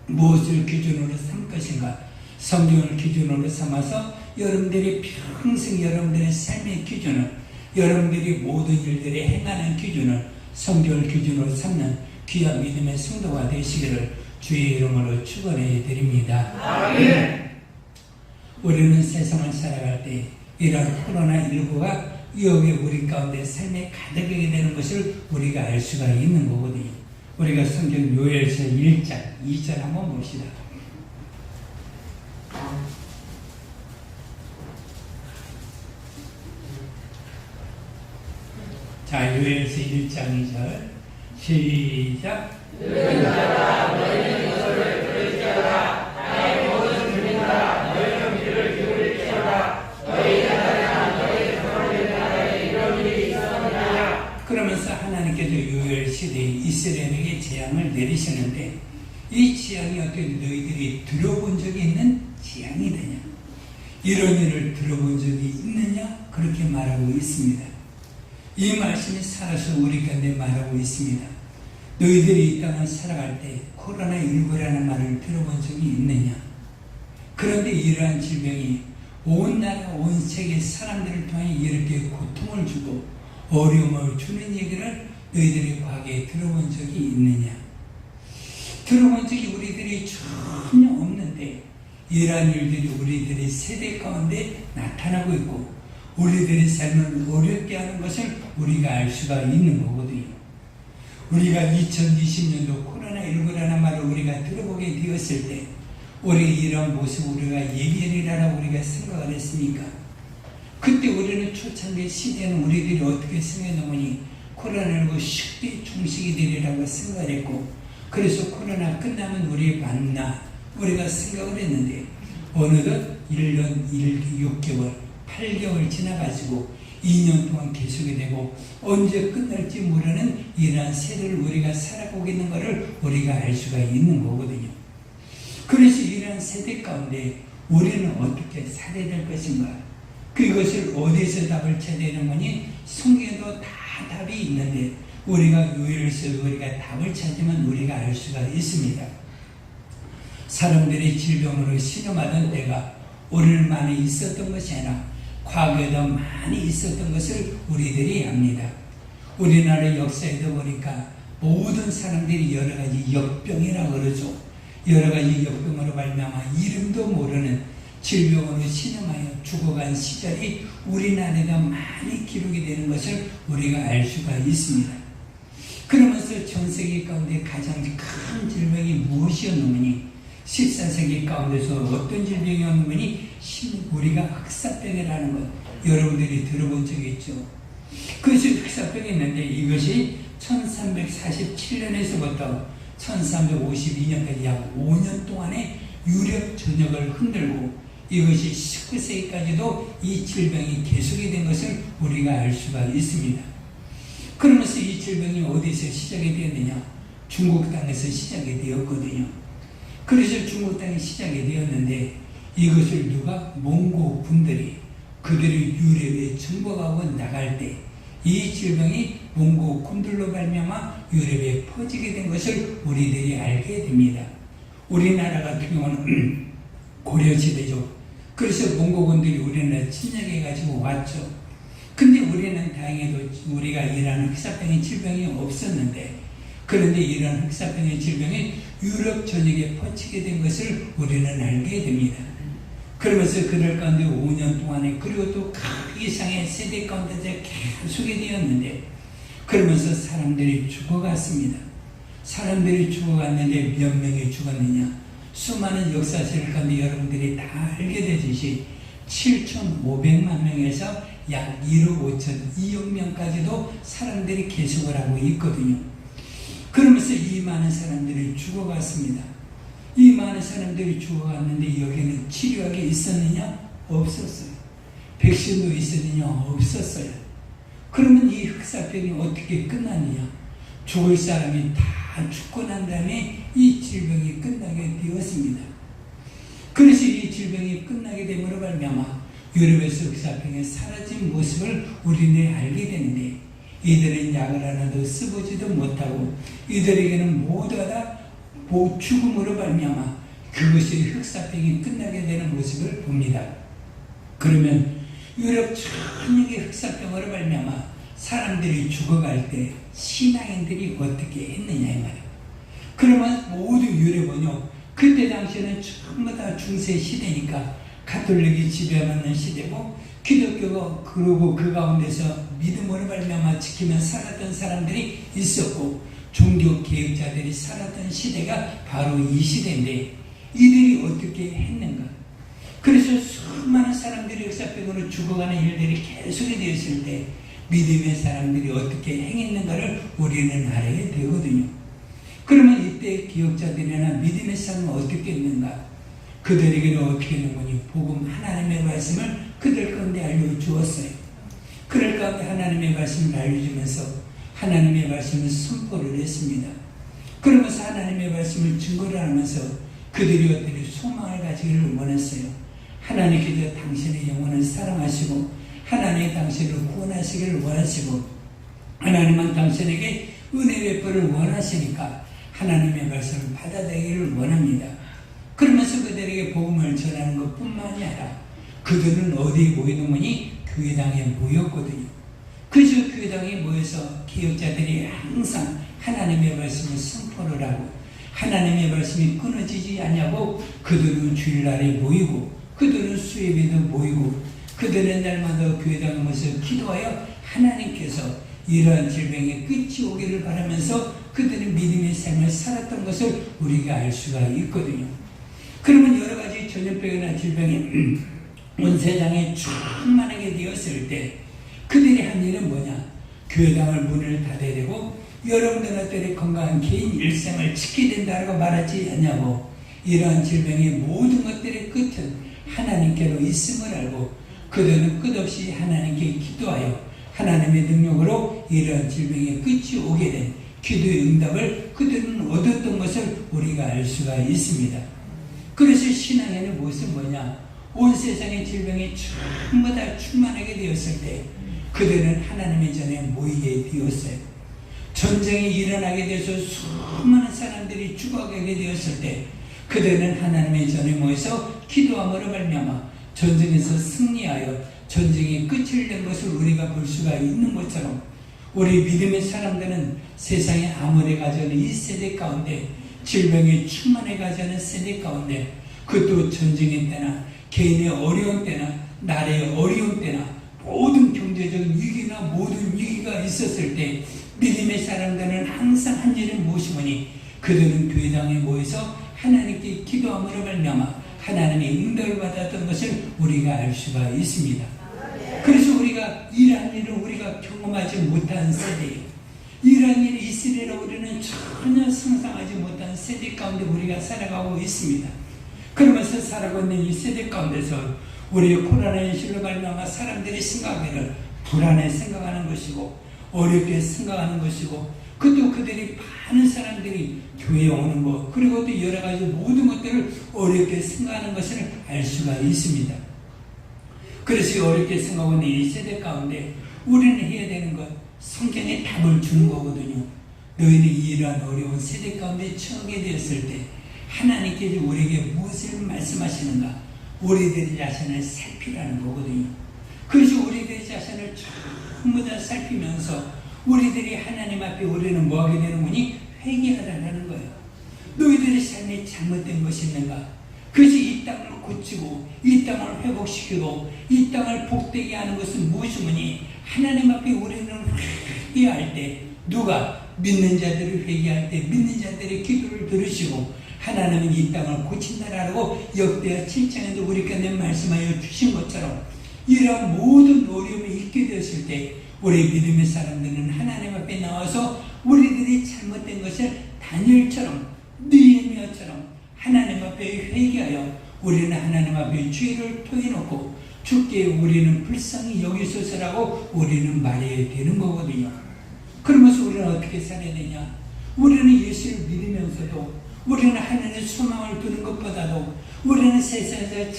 무엇을 기준으로 삼을 것인가? 성경을 기준으로 삼아서 여러분들이 평생 여러분들의 삶의 기준을 여러분들이 모든 일들에 행하는 기준을 성경을 기준으로 삼는 귀한 믿음의 성도가 되시기를 주의 이름으로 축원해 드립니다. 아멘. 우리는 세상을 살아갈 때 이런 코로나19가 여기 우리 가운데 삶에 가득하게 되는 것을 우리가 알 수가 있는 거거든요. 우리가 성경 요엘서 1장 2절 한번 봅시다. 자, 요엘서 1장 2절 시작. 늙은 자라 너희는 이것을 들을지어다. 나의 모든 주민들아 너희는 귀를 기울일지어다. 너희 나라나 너희 조상의 나라에 이런 일이 있었느냐. 그러면서 하나님께서 요엘 시대에 이스라엘에게 재앙을 내리시는데 이 재앙이 어떻게 너희들이 들어본 적이 있는 재앙이 되냐, 이런 일을 들어본 적이 있느냐, 그렇게 말하고 있습니다. 이 말씀이 살아서 우리 가운데 말하고 있습니다. 너희들이 이 땅을 살아갈 때 코로나19라는 말을 들어본 적이 있느냐? 그런데 이러한 질병이 온 나라 온 세계 사람들을 통해 이렇게 고통을 주고 어려움을 주는 얘기를 너희들이 과거에 들어본 적이 있느냐? 들어본 적이 우리들이 전혀 없는데 이러한 일들이 우리들의 세대 가운데 나타나고 있고 우리들의 삶을 어렵게 하는 것을 우리가 알 수가 있는 거거든요. 우리가 2020년도 코로나19라는 말을 우리가 들어보게 되었을 때 우리 이런 모습 우리가 예비일이라고 우리가 생각을 했습니까? 그때 우리는 초창기 시대는 우리들이 어떻게 생각했느니 코로나19 쉽게 종식이 되리라고 생각을 했고, 그래서 코로나 끝나면 우리 만나 우리가 생각을 했는데 어느덧 1년 6개월 8개월 지나가지고 2년 동안 계속이 되고 언제 끝날지 모르는 이러한 세대를 우리가 살아가고 있는 것을 우리가 알 수가 있는 거거든요. 그래서 이러한 세대 가운데 우리는 어떻게 살아야 될 것인가? 그것을 어디서 답을 찾아야 되는 거니? 성경에도 다 답이 있는데 우리가 요엘서 우리가 답을 찾으면 우리가 알 수가 있습니다. 사람들이 질병으로 신음하던 때가 오늘 만에 있었던 것이 아니라 과거에도 많이 있었던 것을 우리들이 압니다. 우리나라 역사에도 보니까 모든 사람들이 여러 가지 역병이라고 그러죠. 여러 가지 역병으로 말미암아 이름도 모르는 질병으로 신음하여 죽어간 시절이 우리나라에도 많이 기록이 되는 것을 우리가 알 수가 있습니다. 그러면서 전 세계 가운데 가장 큰 질병이 무엇이었느니 14세기 가운데서 어떤 질병이었느니 우리가 흑사병이라는 것 여러분들이 들어본 적이 있죠. 그것이 흑사병이 있는데 이것이 1347년에서부터 1352년까지 약 5년 동안의 유럽 전역을 흔들고 이것이 19세기까지도 이 질병이 계속이 된 것을 우리가 알 수가 있습니다. 그러면서 이 질병이 어디서 시작이 되었느냐? 중국 땅에서 시작이 되었거든요. 그래서 중국 땅이 시작이 되었는데 이것을 누가 몽고 분들이 그들이 유럽에 정복하고 나갈 때 이 질병이 몽고 군들로 말미암아 유럽에 퍼지게 된 것을 우리들이 알게 됩니다. 우리나라 같은 경우는 고려시대죠. 그래서 몽고군들이 우리나라 침략해가지고 왔죠. 근데 우리는 다행히도 우리가 이러한 흑사병의 질병이 없었는데 그런데 이런 흑사병의 질병이 유럽 전역에 퍼지게 된 것을 우리는 알게 됩니다. 그러면서 그들 가운데 5년 동안에 그리고 또 각 이상의 세대 가운데 계속이 되었는데 그러면서 사람들이 죽어갔습니다. 사람들이 죽어갔는데 몇 명이 죽었느냐? 수많은 역사실 가운데 여러분들이 다 알게 되듯이 7,500만 명에서 약 1억 5천, 2억 명까지도 사람들이 계속을 하고 있거든요. 그러면서 이 많은 사람들이 죽어갔습니다. 이 많은 사람들이 죽어갔는데 여기는 치료약이 있었느냐? 없었어요. 백신도 있었느냐? 없었어요. 그러면 이 흑사병이 어떻게 끝났느냐? 죽을 사람이 다 죽고 난 다음에 이 질병이 끝나게 되었습니다. 그래서 이 질병이 끝나게 됨으로 말미암아 유럽에서 흑사병이 사라진 모습을 우리는 알게 되는데 이들은 약을 하나도 쓰보지도 못하고 이들에게는 모두 다 죽음으로 말미암아 그것이 흑사병이 끝나게 되는 모습을 봅니다. 그러면 유럽 전역의 흑사병으로 말미암아 사람들이 죽어갈 때 신앙인들이 어떻게 했느냐 이 말이에요. 그러면 모두 유럽은요 그때 당시에는 전부 다 중세 시대니까 가톨릭이 지배하는 시대고 기독교가 그러고 그 가운데서 믿음으로 말미암아 지키며 살았던 사람들이 있었고 종교 개혁자들이 살았던 시대가 바로 이 시대인데 이들이 어떻게 했는가? 그래서 수많은 사람들이 역사병으로 죽어가는 일들이 계속이 되었을 때 믿음의 사람들이 어떻게 행했는가를 우리는 알아야 되거든요. 그러면 이때 기억자들이나 믿음의 사람은 어떻게 했는가? 그들에게는 어떻게 했는지 복음 하나님의 말씀을 그들 가운데 알려주었어요. 그럴 가운데 하나님의 말씀을 알려주면서 하나님의 말씀을 선포를 했습니다. 그러면서 하나님의 말씀을 증거를 하면서 그들이 어떻게 소망을 가지기를 원했어요. 하나님께서 당신의 영혼을 사랑하시고 하나님이 당신을 구원하시기를 원하시고 하나님은 당신에게 은혜 베풀을 원하시니까 하나님의 말씀을 받아들이기를 원합니다. 그러면서 그들에게 복음을 전하는 것뿐만이 아니라 그들은 어디에 모이는 거니? 교회당에 모였거든요. 그저 교회당에 모여서 기억자들이 항상 하나님의 말씀을 선포를 하고 하나님의 말씀이 끊어지지 않냐고 그들은 주일날에 모이고 그들은 수요일에도 모이고 그들은 날마다 교회당에 모여서 기도하여 하나님께서 이러한 질병의 끝이 오기를 바라면서 그들은 믿음의 삶을 살았던 것을 우리가 알 수가 있거든요. 그러면 여러 가지 전염병이나 질병이 온 세상에 충만하게 되었을 때 그들이 한 일은 뭐냐? 교회당을 문을 닫아야 되고 여러분들의 건강한 개인 일생을 지켜야 된다고 말하지 않냐고. 이러한 질병의 모든 것들의 끝은 하나님께로 있음을 알고 그들은 끝없이 하나님께 기도하여 하나님의 능력으로 이러한 질병의 끝이 오게 된 기도의 응답을 그들은 얻었던 것을 우리가 알 수가 있습니다. 그래서 신앙에는 무엇은 뭐냐? 온 세상의 질병이 전부 다 충만하게 되었을 때 그들은 하나님의 전에 모이게 되었어요. 전쟁이 일어나게 돼서 수많은 사람들이 죽어가게 되었을 때 그들은 하나님의 전에 모여서 기도함으로 말미암아 전쟁에서 승리하여 전쟁의 끝을 낸 것을 우리가 볼 수가 있는 것처럼 우리 믿음의 사람들은 세상에 아무리 가져는 이 세대 가운데 질병이 충만해 가져는 세대 가운데 그것도 전쟁의 때나 개인의 어려운 때나 나라의 어려운 때나 모든 경제적인 위기나 모든 위기가 있었을 때 믿음의 사람들은 항상 한 일을 무엇이오니 그들은 교회당에 모여서 하나님께 기도함으로 말미암아 하나님의 응답을 받았던 것을 우리가 알 수가 있습니다. 그래서 우리가 이러한 일을 우리가 경험하지 못한 세대예요. 이러한 일이 있으리라 우리는 전혀 상상하지 못한 세대 가운데 우리가 살아가고 있습니다. 그러면서 살아가고 있는 이 세대 가운데서 우리의 코로나 현실로 말미암아 사람들이 생각하기를 불안해 생각하는 것이고 어렵게 생각하는 것이고 그것도 그들이 많은 사람들이 교회에 오는 것 그리고 또 여러 가지 모든 것들을 어렵게 생각하는 것을 알 수가 있습니다. 그래서 어렵게 생각하는 이 세대 가운데 우리는 해야 되는 것 성경에 답을 주는 거거든요. 너희는 이러한 어려운 세대 가운데 처하게 되었을 때 하나님께서 우리에게 무엇을 말씀하시는가 우리들의 자신을 살피라는 거거든요. 그래서 우리들의 자신을 전부 다 살피면서 우리들이 하나님 앞에 우리는 뭐하게 되는 거니? 회개하라는 거예요. 너희들의 삶이 잘못된 것이 있는가? 그것이 이 땅을 고치고 이 땅을 회복시키고 이 땅을 복되게 하는 것은 무엇이니? 하나님 앞에 우리는 회개할 때 누가? 믿는 자들을 회개할 때 믿는 자들의 기도를 들으시고 하나님은 이 땅을 고친다라고 역대하 7장에도 우리에게 말씀하여 주신 것처럼 이러한 모든 어려움이 있게 되었을 때 우리 믿음의 사람들은 하나님 앞에 나와서 우리들이 잘못된 것을 다니엘처럼 느헤미야처럼 하나님 앞에 회개하여 우리는 하나님 앞에 죄를 토해놓고 주께 우리는 불쌍히 여기소서라고 우리는 말해야 되는 거거든요. 그러면서 우리는 어떻게 살아야 되냐? 우리는 예수를 믿으면서도 우리는 하나님의 소망을 두는 것보다도 우리는 세상에서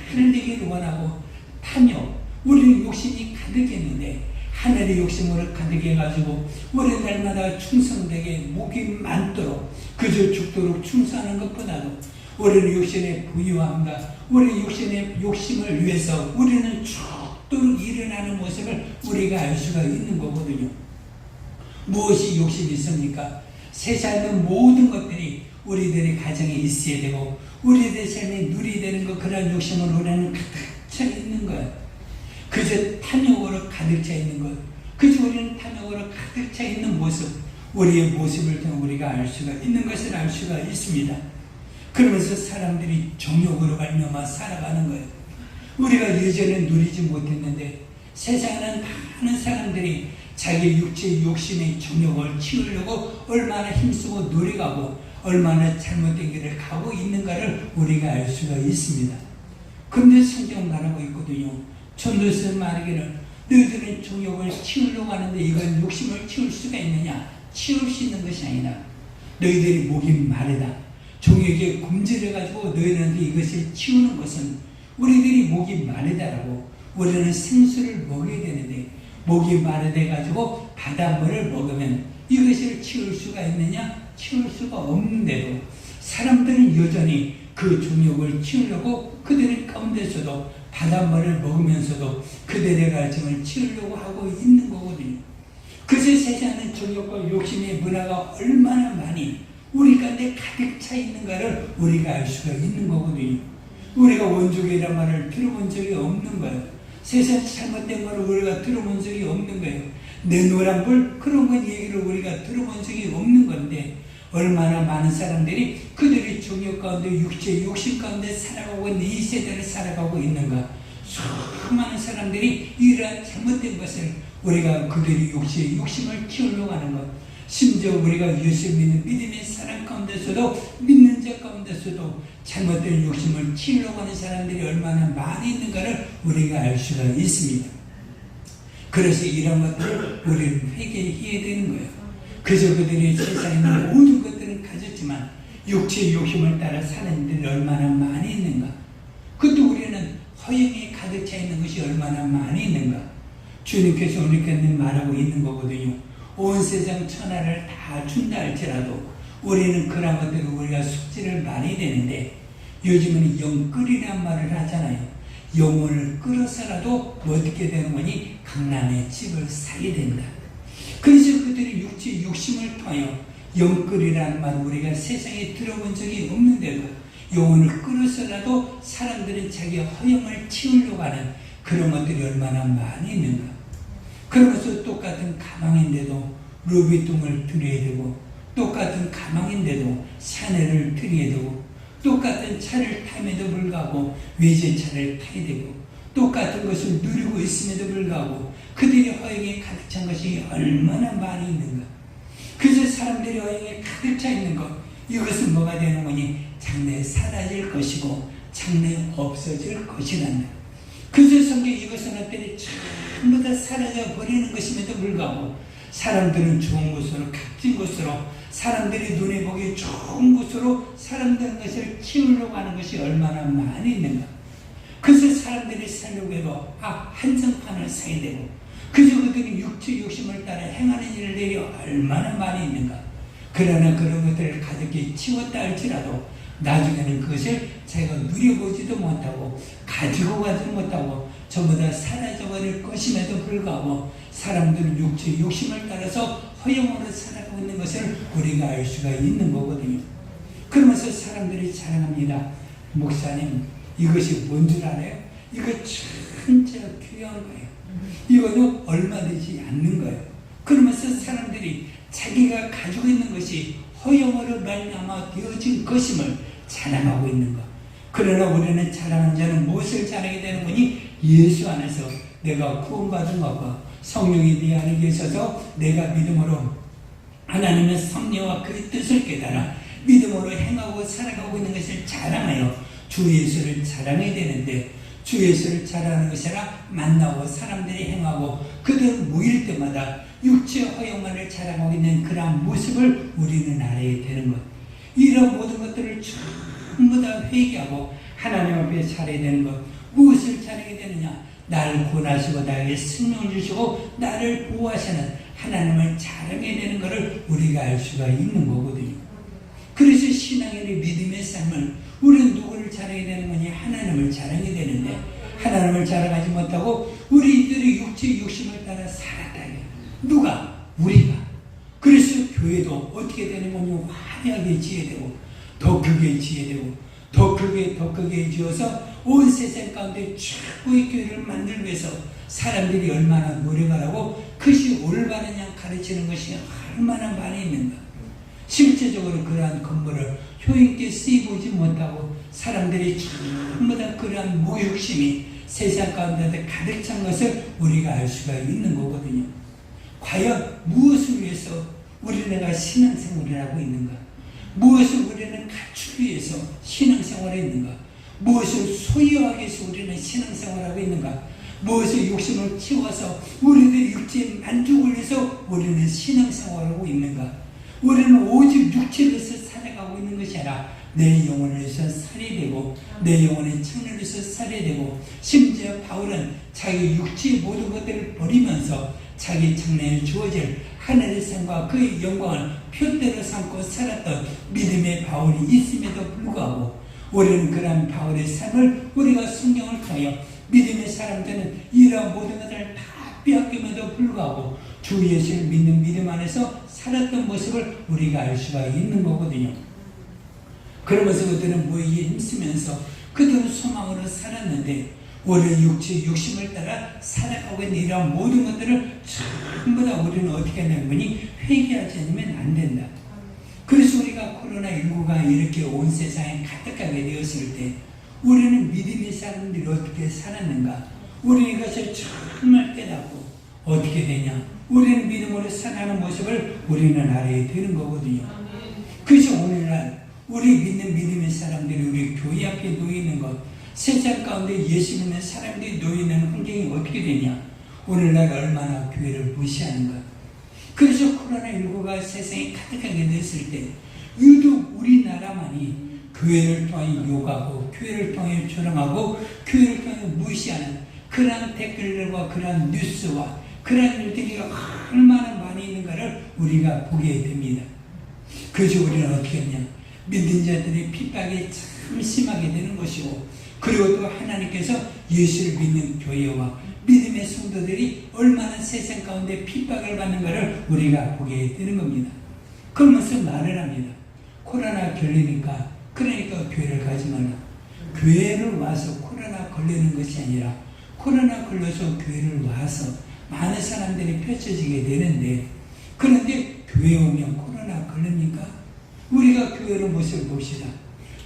잘 되기를 원하고 탐욕, 우리는 욕심이 가득했는데 하늘의 욕심으로 가득해가지고 우리 날마다 충성되게 목이 많도록 그저 죽도록 충성하는 것보다도 우리는 욕심의 부유함과 우리 욕심을 위해서 우리는 죽도록 일어나는 모습을 우리가 알 수가 있는 거거든요. 무엇이 욕심이 있습니까? 세상에 있는 모든 것들이 우리들의 가정에 있어야 되고 우리들의 삶에 누려야 되는 것 그런 욕심을 우리는 가득 차 있는 거예요. 그저 탐욕으로 가득 차 있는 것, 그저 우리는 탐욕으로 가득 차 있는 모습, 우리의 모습을 통해 우리가 알 수가 있는 것을 알 수가 있습니다. 그러면서 사람들이 정욕으로 말미암아 살아가는 거예요. 우리가 예전에 누리지 못했는데 세상에는 많은 사람들이 자기 육체의 욕심의 정욕을 치우려고 얼마나 힘쓰고 노력하고 얼마나 잘못된 길을 가고 있는가를 우리가 알 수가 있습니다. 그런데 성경 말하고 있거든요. 전도서 말하기를 너희들은 정욕을 치우려고 하는데 이건 욕심을 치울 수가 있느냐? 치울 수 있는 것이 아니다. 너희들이 목이 마르다. 종에게 굶주려가지고 너희들한테 이것을 치우는 것은 우리들이 목이 마르다라고. 우리는 생수를 먹어야 되는데 목이 마르돼가지고 바닷물을 먹으면 이것을 치울 수가 있느냐? 치울 수가 없는데도 사람들은 여전히 그 종욕을 치우려고 그들의 가운데서도 바닷물을 먹으면서도 그들의 갈증을 치우려고 하고 있는 거거든요. 그래서 세상은 정욕과 욕심의 문화가 얼마나 많이 우리 가운데 가득 차 있는가를 우리가 알 수가 있는 거거든요. 우리가 원족이란 말을 들어본 적이 없는 거예요. 세상 잘못된 말을 우리가 들어본 적이 없는 거예요. 내노란불 그런 건 얘기를 우리가 들어본 적이 없는 건데 얼마나 많은 사람들이 그들이 정욕 가운데 육체의 욕심 가운데 살아가고 있는 이 세대를 살아가고 있는가. 수많은 사람들이 이러한 잘못된 것을 우리가 그들이 육체의 욕심을 키우려고 하는 것, 심지어 우리가 예수 믿는 믿음의 사람 가운데서도 믿는 자 가운데서도 잘못된 욕심을 키우려고 하는 사람들이 얼마나 많이 있는가를 우리가 알 수가 있습니다. 그래서 이런 것들을 우리는 회개해야 되는 거예요. 그저 그들이 세상에 있는 모든 것들은 가졌지만 육체의 욕심을 따라 사는 이들이 얼마나 많이 있는가. 그것도 우리는 허영에 가득 차 있는 것이 얼마나 많이 있는가. 주님께서 우리께 말하고 있는 거거든요. 온 세상 천하를 다 준다 할지라도 우리는 그런 것들을 우리가 숙지를 많이 되는데 요즘은 영끌이란 말을 하잖아요. 영혼을 끌어서라도 뭐 어떻게 되는 거니? 강남의 집을 사게 된다. 그래서 그들이 육체의 욕심을 통하여 영끌이라는 말 우리가 세상에 들어본 적이 없는데도 영혼을 끌어서라도 사람들은 자기 허영을 치우려고 하는 그런 것들이 얼마나 많이 있는가. 그러면서 똑같은 가망인데도 루비통을 들여야 되고 똑같은 가망인데도 샤넬을 들여야 되고 똑같은 차를 탐에도 불구하고 외제차를 타야 되고 똑같은 것을 누리고 있음에도 불구하고 그들의 허영에 가득 찬 것이 얼마나 많이 있는가. 그래서 사람들이 허영에 가득 차 있는 것, 이것은 뭐가 되는 거니? 장래에 사라질 것이고 장래에 없어질 것이란다. 그래서 성경 이것은 어떤 전부 다 사라져 버리는 것임에도 불구하고 사람들은 좋은 곳으로 값진 곳으로 사람들이 눈에 보기 좋은 곳으로 사람들의 것을 키우려고 하는 것이 얼마나 많이 있는가. 그래서 사람들이 살려고 해도 한정판을 사야 되고 그저 그들이 육체 욕심을 따라 행하는 일들이 얼마나 많이 있는가. 그러나 그런 것들을 가득히 치웠다 할지라도 나중에는 그것을 자기가 누려보지도 못하고 가지고 가지도 못하고 전부 다 사라져버릴 것임에도 불구하고 사람들은 육체의 욕심을 따라서 허영으로 살아가고 있는 것을 우리가 알 수가 있는 거거든요. 그러면서 사람들이 자랑합니다. 목사님, 이것이 뭔 줄 알아요? 이거 진짜 귀한 거예요. 이거는 얼마 되지 않는 거예요. 그러면서 사람들이 자기가 가지고 있는 것이 허영으로 말미암아 되어진 것임을 자랑하고 있는 것. 그러나 우리는 자랑하는 자는 무엇을 자랑하게 되는 거니? 예수 안에서 내가 구원받은 것과 성령이 네 안에 계셔서 내가 믿음으로 하나님의 섭리와 그의 뜻을 깨달아 믿음으로 행하고 살아가고 있는 것을 자랑하여 주 예수를 자랑해야 되는데 주 예수를 자랑하는 것이라 만나고 사람들이 행하고 그들 모일 때마다 육체 허영만을 자랑하고 있는 그러한 모습을 우리는 알아야 되는 것. 이런 모든 것들을 전부 다 회개하고 하나님 앞에 차려야 되는 것. 무엇을 차리게 되느냐? 나를 구원하시고 나에게 생명을 주시고 나를 보호하시는 하나님을 자랑해야 되는 것을 우리가 알 수가 있는 거거든요. 그래서 신앙인의 믿음의 삶을 우리는 누구를 자랑해야 되는 거니? 하나님을 자랑해야 되는데 하나님을 자랑하지 못하고 우리들의 육체의 욕심을 따라 살았다. 누가? 우리가. 그래서 교회도 어떻게 되는 거니? 화려하게 지어야 되고 더 크게 지어야 되고 더 크게 지어서 온 세상 가운데 최고의 교회를 만들기 위해서 사람들이 얼마나 노력을 하고 그것이 올바른 양 가르치는 것이 얼마나 많이 있는가. 실제적으로 그러한 건물을 효인께 쓰여보지 못하고 사람들이 전부 다 그러한 모욕심이 세상 가운데 가득 찬 것을 우리가 알 수가 있는 거거든요. 과연 무엇을 위해서 우리네가 신앙생활을 하고 있는가? 무엇을 우리는 갖추기 위해서 신앙생활을 했는가? 무엇을 소유하기 위해서 우리는 신앙생활을 하고 있는가? 무엇을 욕심을 키워서 우리들 육체의 만족을 위해서 우리는 신앙생활을 하고 있는가? 우리는 오직 육체로서 살아가고 있는 것이 아니라 내 영혼을 위해서 살이 되고 내 영혼의 창을 위해서 살이 되고 심지어 바울은 자기 육체의 모든 것들을 버리면서 자기 장래에 주어질 하늘의 상과 그의 영광을 표대로 삼고 살았던 믿음의 바울이 있음에도 불구하고 우리는 그런 바울의 삶을 우리가 성경을 통하여 믿음의 사람들은 이러한 모든 것을 다 빼앗김에도 불구하고 주 예수를 믿는 믿음 안에서 살았던 모습을 우리가 알 수가 있는 거거든요. 그러면서 그들은 모이기에 힘쓰면서 그들은 소망으로 살았는데 우리의 육체의 욕심을 따라 살아가고 있는 이러한 모든 것들을 전부 다 우리는 어떻게 하냐면 회개하지 않으면 안 된다. 그래서 우리가 코로나19가 이렇게 온 세상에 가득하게 되었을 때 우리는 믿음의 사람들이 어떻게 살았는가? 우리는 이것을 정말 깨닫고 어떻게 되냐? 우리는 믿음으로 살아가는 모습을 우리는 알아야 되는 거거든요. 그래서 오늘날 우리 믿는 믿음의 사람들이 우리 교회 앞에 놓이는 것, 세상 가운데 예수 믿는 사람들이 놓이는 환경이 어떻게 되냐? 오늘날 얼마나 교회를 무시하는가? 그래서 코로나19가 세상에 가득하게 됐을 때 유독 우리나라만이 교회를 통해 욕하고 교회를 통해 조롱하고 교회를 통해 무시하는 그러한 댓글들과 그러한 뉴스와 그러한 일들이 얼마나 많이 있는가를 우리가 보게 됩니다. 그래서 우리는 어떻게 했냐? 믿는 자들의 핍박이 참 심하게 되는 것이고 그리고 또 하나님께서 예수를 믿는 교회와 믿음의 성도들이 얼마나 세상 가운데 핍박을 받는가를 우리가 보게 되는 겁니다. 그러면서 말을 합니다. 코로나 걸리니까 그러니까 교회를 가지 말라. 교회를 와서 코로나 걸리는 것이 아니라 코로나 걸려서 교회를 와서 많은 사람들이 펼쳐지게 되는데 그런데 교회 오면 코로나 걸립니까? 우리가 교회의 모습을 봅시다.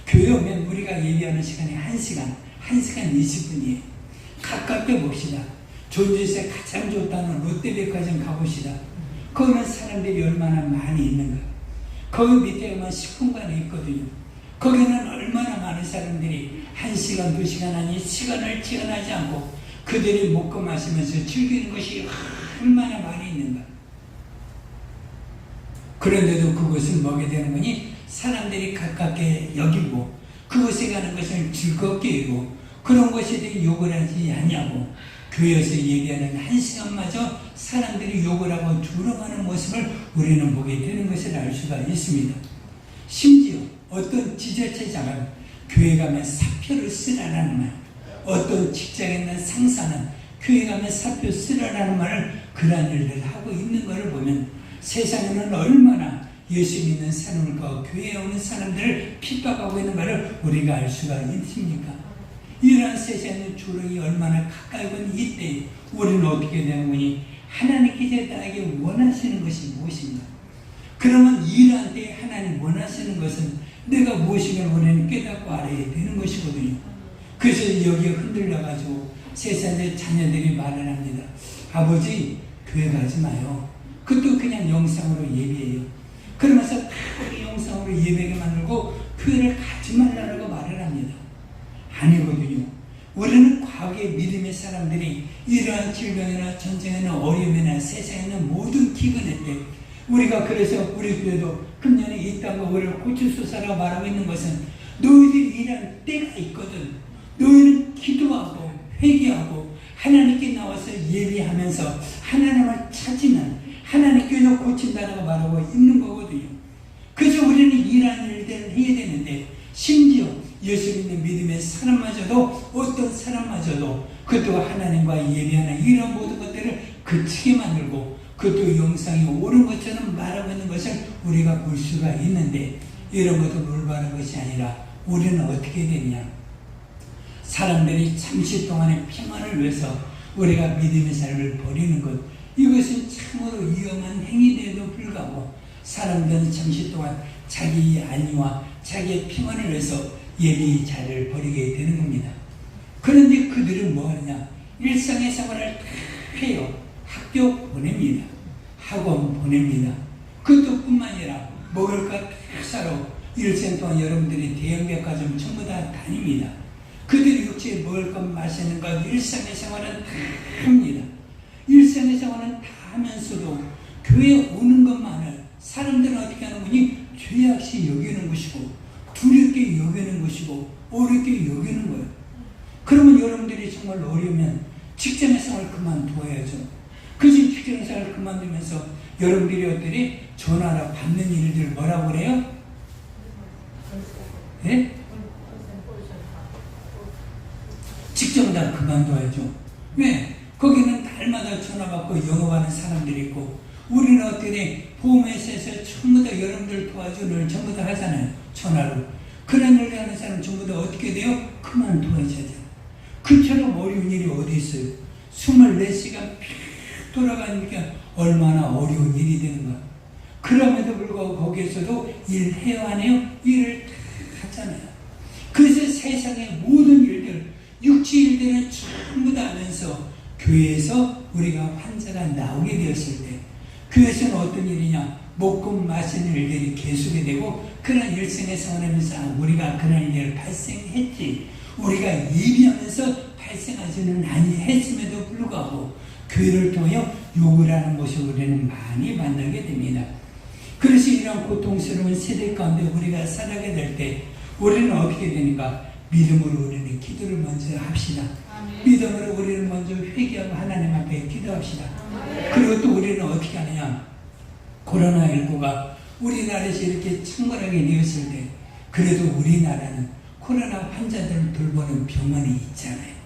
교회 오면 우리가 예배하는 시간이 1시간 20분이에요. 가깝게 봅시다. 존재에서 가장 좋다는 롯데백화점 가봅시다. 거기는 사람들이 얼마나 많이 있는가. 거기 밑에 가면 식품관이 있거든요. 거기는 얼마나 많은 사람들이 1시간 2시간 아니 시간을 제한하지 않고 그들이 먹고 마시면서 즐기는 것이 얼마나 많이 있는가. 그런데도 그것을 먹게 되는 거니 사람들이 가깝게 여기고 그것에 가는 것을 즐겁게 여기고 그런 것에 대해 욕을 하지 않냐고 교회에서 얘기하는 1시간마저 사람들이 욕을 하고 조롱하는 모습을 우리는 보게 되는 것을 알 수가 있습니다. 심지어 어떤 지자체장은 교회 가면 사표를 쓰라는 말, 어떤 직장에 있는 상사는 교회 가면 사표 쓰라는 말을 그러한 일을 하고 있는 것을 보면 세상에는 얼마나 예수 믿는 사람과 교회에 오는 사람들을 핍박하고 있는 것을 우리가 알 수가 있습니까? 이러한 세상의 조롱이 얼마나 가까이 온 이때 우리는 어떻게 되는 거니? 하나님께서 나에게 원하시는 것이 무엇인가? 그러면 이러한 때에 하나님 원하시는 것은 내가 무엇인가 우리는 깨닫고 알아야 되는 것이거든요. 그래서 여기에 흔들려가지고 세상의 자녀들이 말을 합니다. 아버지 교회 가지 마요. 그것도 그냥 영상으로 예배해요. 그러면서 다 영상으로 예배하게 만들고 교회를 가지 말라고 말을 합니다. 아니거든요. 우리는 과거의 믿음의 사람들이 이러한 질병이나 전쟁이나 어려움이나 세상에 있는 모든 기근의 때 우리가 그래서 우리 교회도 금년에 있다고 우리를 고추수사라고 말하고 있는 것은 너희들이 이러한 때가 있거든. 너희는 기도하고 회개하고 하나님께 나와서 예배하면서 하나님을 찾으면 하나님께서 고친다고 말하고 있는 거거든요. 그래서 우리는 이러한 일들을 해야 되는데 심지어 예수 믿는 믿음의 사람마저도 어떤 사람마저도 그것도 하나님과 예배하는 이런 모든 것들을 그치게 만들고 그것도 영상이 옳은 것처럼 말하고 있는 것을 우리가 볼 수가 있는데 이런 것도 올바른 것이 아니라 우리는 어떻게 되냐. 사람들이 잠시 동안의 평안을 위해서 우리가 믿음의 삶을 버리는 것, 이것은 참으로 위험한 행위에도 불구하고 사람들은 잠시 동안 자기 안위와 자기의 평안을 위해서 예비 자리를 버리게 되는 겁니다. 그런데 그들은 뭐 하느냐? 일상의 생활을 다 해요. 학교 보냅니다. 학원 보냅니다. 그것도 뿐만 아니라 먹을 것 다 사러 일생 동안 여러분들이 대형백화점 전부 다 다닙니다. 그들이 육체에 먹을 것, 마시는 것, 일상의 생활은 다 합니다. 일상의 생활은 다 하면서도 교회에 오는 것만을 사람들은 어떻게 하는 거니? 죄악시 여기는 것이고 두렵게 여기는 것이고 어렵게 여기는 거예요. 그러면 여러분들이 정말 어려우면 직장의 생활을 그만두어야죠. 그 직장의 생활을 그만두면서 여러분들이 어떻게 전화로 받는 일들 뭐라고 그래요? 네? 직장 다 그만둬야죠. 왜? 거기는 달마다 전화받고 영업하는 사람들이 있고 우리는 어떻게 보험회사에서 전부 다 여러분들 도와주는 전부 다 하잖아요. 전화로. 그런 일을 하는 사람 전부 다 어떻게 돼요? 그만둬야죠. 그처럼 어려운 일이 어디 있어요? 24시간 돌아가니까 얼마나 어려운 일이 되는 거야. 그럼에도 불구하고 거기에서도 일해야 하네요. 일을 다 하잖아요. 그래서 세상의 모든 일들, 육체 일들은 전부 다 하면서 교회에서 우리가 환자가 나오게 되었을 때 교회에서는 어떤 일이냐? 먹고 마시는 일들이 계속이 되고 그런 일생의 생활하면서 우리가 그런 일이 발생했지. 우리가 예비하면서 발생하지는 아니했음에도 불구하고 교회를 통해 욕을 하는 것을 우리는 많이 만나게 됩니다. 그래서 이런 고통스러운 세대 가운데 우리가 살아가게 될 때 우리는 어떻게 되니까? 믿음으로 우리는 기도를 먼저 합시다. 믿음으로 우리는 먼저 회개하고 하나님 앞에 기도합시다. 그리고 또 우리는 어떻게 하느냐? 코로나19가 우리나라에서 이렇게 창궐하게 되었을 때 그래도 우리나라는 코로나 환자들을 돌보는 병원이 있잖아요.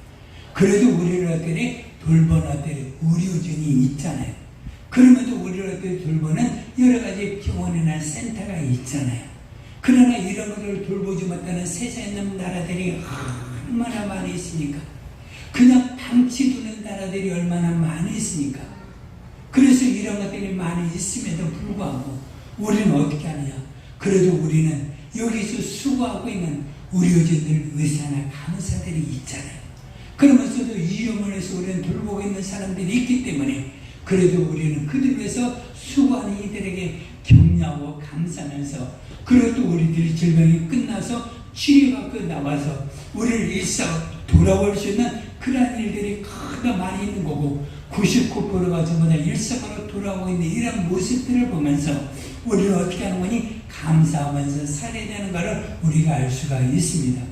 그래도 우리를 어떻게 돌보는 의료진이 있잖아요. 그럼에도 우리를 어떻게 돌보는 여러 가지 병원이나 센터가 있잖아요. 그러나 이런 것을 돌보지 못하는 세상에 있는 나라들이 얼마나 많이 있습니까? 그냥 방치두는 나라들이 얼마나 많이 있습니까? 그래서 이런 것들이 많이 있음에도 불구하고 우리는 어떻게 하느냐? 그래도 우리는 여기서 수고하고 있는 의료진들, 의사나 간호사들이 있잖아요. 그러면서도 위험을 해서 우리는 돌보고 있는 사람들이 있기 때문에 그래도 우리는 그들 위해서 수고하는 이들에게 격려하고 감사하면서 그리고 또 우리들이 질병이 끝나서 치료받고 나와서 우리를 일상 돌아올 수 있는 그러한 일들이 크게 많이 있는 거고 99%가 전부 다 일상으로 돌아오고 있는 이런 모습들을 보면서 우리는 어떻게 하는 거니? 감사하면서 살아야 되는 것을 우리가 알 수가 있습니다.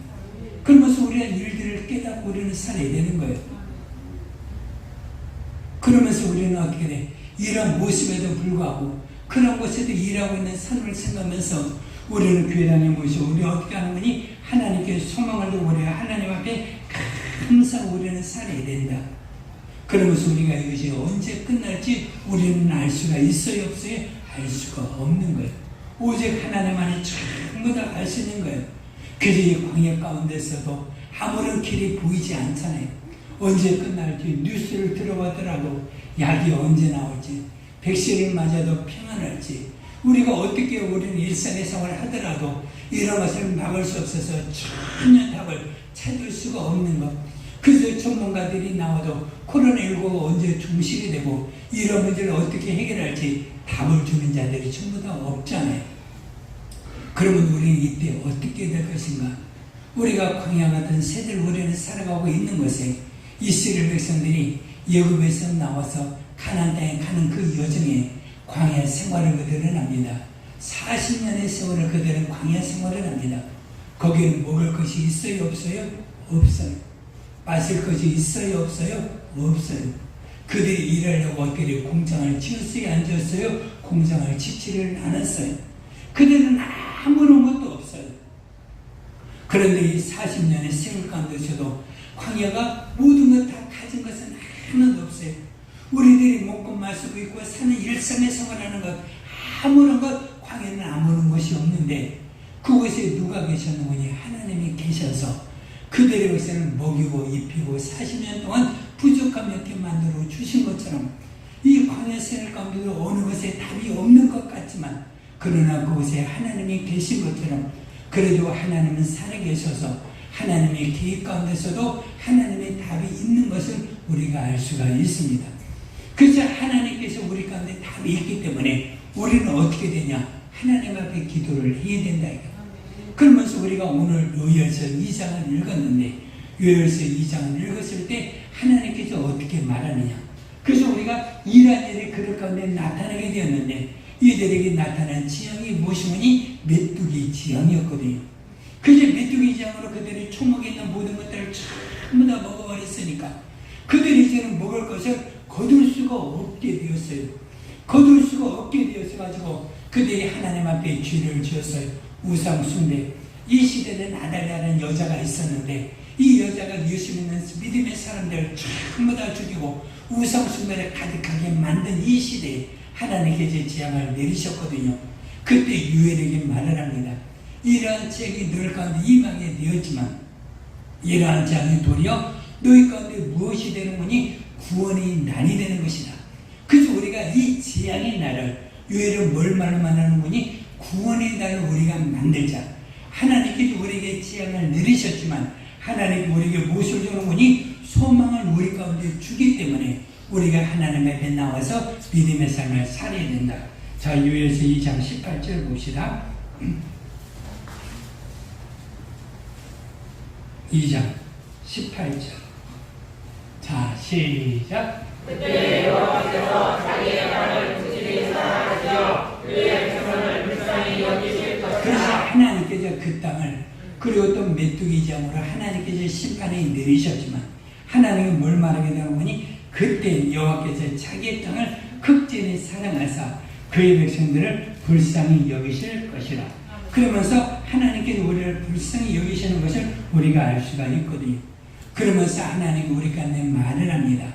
그러면서 우리가 일들을 깨닫고 우리는 살아야 되는 거예요. 그러면서 우리는 어떻게 돼? 이런 모습에도 불구하고 그런 곳에도 일하고 있는 삶을 생각하면서 우리는 교회당에 모시고 우리 어떻게 하는 거니? 하나님께 소망을 두고 우리가 하나님 앞에 감사하고 우리는 살아야 된다. 그러면서 우리가 이것이 언제 끝날지 우리는 알 수가 있어요, 없어요? 알 수가 없는 거예요. 오직 하나님만이 전부 다 알 수 있는 거예요. 그래서 이 광야 가운데서도 아무런 길이 보이지 않잖아요. 언제 끝날지 뉴스를 들어보더라도 약이 언제 나올지 백신을 맞아도 평안할지 우리가 어떻게 우리는 일상의 생활을 하더라도 이런 것을 막을 수 없어서 전혀 답을 찾을 수가 없는 것. 그래서 전문가들이 나와도 코로나19가 언제 종식이 되고 이런 문제를 어떻게 해결할지 답을 주는 자들이 전부 다 없잖아요. 그러면 우리는 이때 어떻게 될 것인가? 우리가 광야 같은 세대를 우리는 살아가고 있는 것에 이스라엘 백성들이 애굽에서 나와서 가나안 땅에 가는 그 여정에 광야 생활을 그들은 합니다. 40년의 세월을 그들은 광야 생활을 합니다. 거기에는 먹을 것이 있어요, 없어요? 없어요. 마실 것이 있어요, 없어요? 없어요. 그들이 일하려고 어떻게 공장을 지었어요, 안 지었어요? 공장을 짓지를 않았어요. 그들은 아무런 것도 없어요. 그런데 이 40년의 세월 가운데서도 광야가 모든 것 다 가진 것은 하나도 없어요. 우리들이 먹고 마시고 있고 사는 일상의 생활하는 것 아무런 것 광야는 아무런 것이 없는데 그곳에 누가 계셨는지 하나님이 계셔서 그들의 것을 먹이고 입히고 40년 동안 부족함이 없게 만들어 주신 것처럼 이 광야 생활 가운데도 어느 것에 답이 없는 것 같지만 그러나 그곳에 하나님이 계신 것처럼 그래도 하나님은 살아계셔서 하나님의 계획 가운데서도 하나님의 답이 있는 것을 우리가 알 수가 있습니다. 그래서 하나님께서 우리 가운데 답이 있기 때문에 우리는 어떻게 되냐? 하나님 앞에 기도를 해야 된다. 그러면서 우리가 오늘 요엘서 2장을 읽었는데 요엘서 2장을 읽었을 때 하나님께서 어떻게 말하느냐? 그래서 우리가 이러한 일이 그들 가운데 나타나게 되었는데 이들에게 나타난 지형이 무엇이니? 메뚜기 지형이었거든요. 그래서 메뚜기 지형으로 그들이 초목에 있는 모든 것들을 전부 다 먹어버렸으니까 그들이 이제는 먹을 것을 거둘 수가 없게 되었어요. 거둘 수가 없게 되었어가지고 그들이 하나님 앞에 죄를 지었어요. 우상 숭배. 이 시대는 아달랴라는 여자가 있었는데 이 여자가 예수 믿는 믿음의 사람들을 전부 다 죽이고 우상 숭배를 가득하게 만든 이 시대에 하나님께서 재앙을 내리셨거든요. 그때 요엘에게 말을 합니다. 이러한 재앙이 너희 가운데 임하게 되었지만 이러한 재앙이 도리어 너희 가운데 무엇이 되는 거니? 구원의 날이 되는 것이다. 그래서 우리가 이 재앙의 날을 요엘은 뭘 말하는 거니? 구원의 날을 우리가 만들자. 하나님께서 우리에게 재앙을 내리셨지만 하나님이 우리에게 무엇을 주는 거니? 소망을 우리 가운데 주기 때문에 우리가 하나님 앞에 나와서 믿음의 삶을 살아야 된다. 자, 요엘서 2장 18절 봅시다. 2장 18절. 자, 시작. 그때 여호와께서 자기의 말을 부지런히 사랑하시어 그의 백성을 불쌍히 여기실 것이다. 그래서 하나님께서 그 땅을 그리고 또 메뚜기 장으로 하나님께서 심판이 내리셨지만 하나님은 뭘 말하게 되는 거니? 그때 여호와께서 자기의 땅을 극진히 사랑하사 그의 백성들을 불쌍히 여기실 것이라. 그러면서 하나님께서 우리를 불쌍히 여기시는 것을 우리가 알 수가 있거든요. 그러면서 하나님이 우리 가운데 말을 합니다.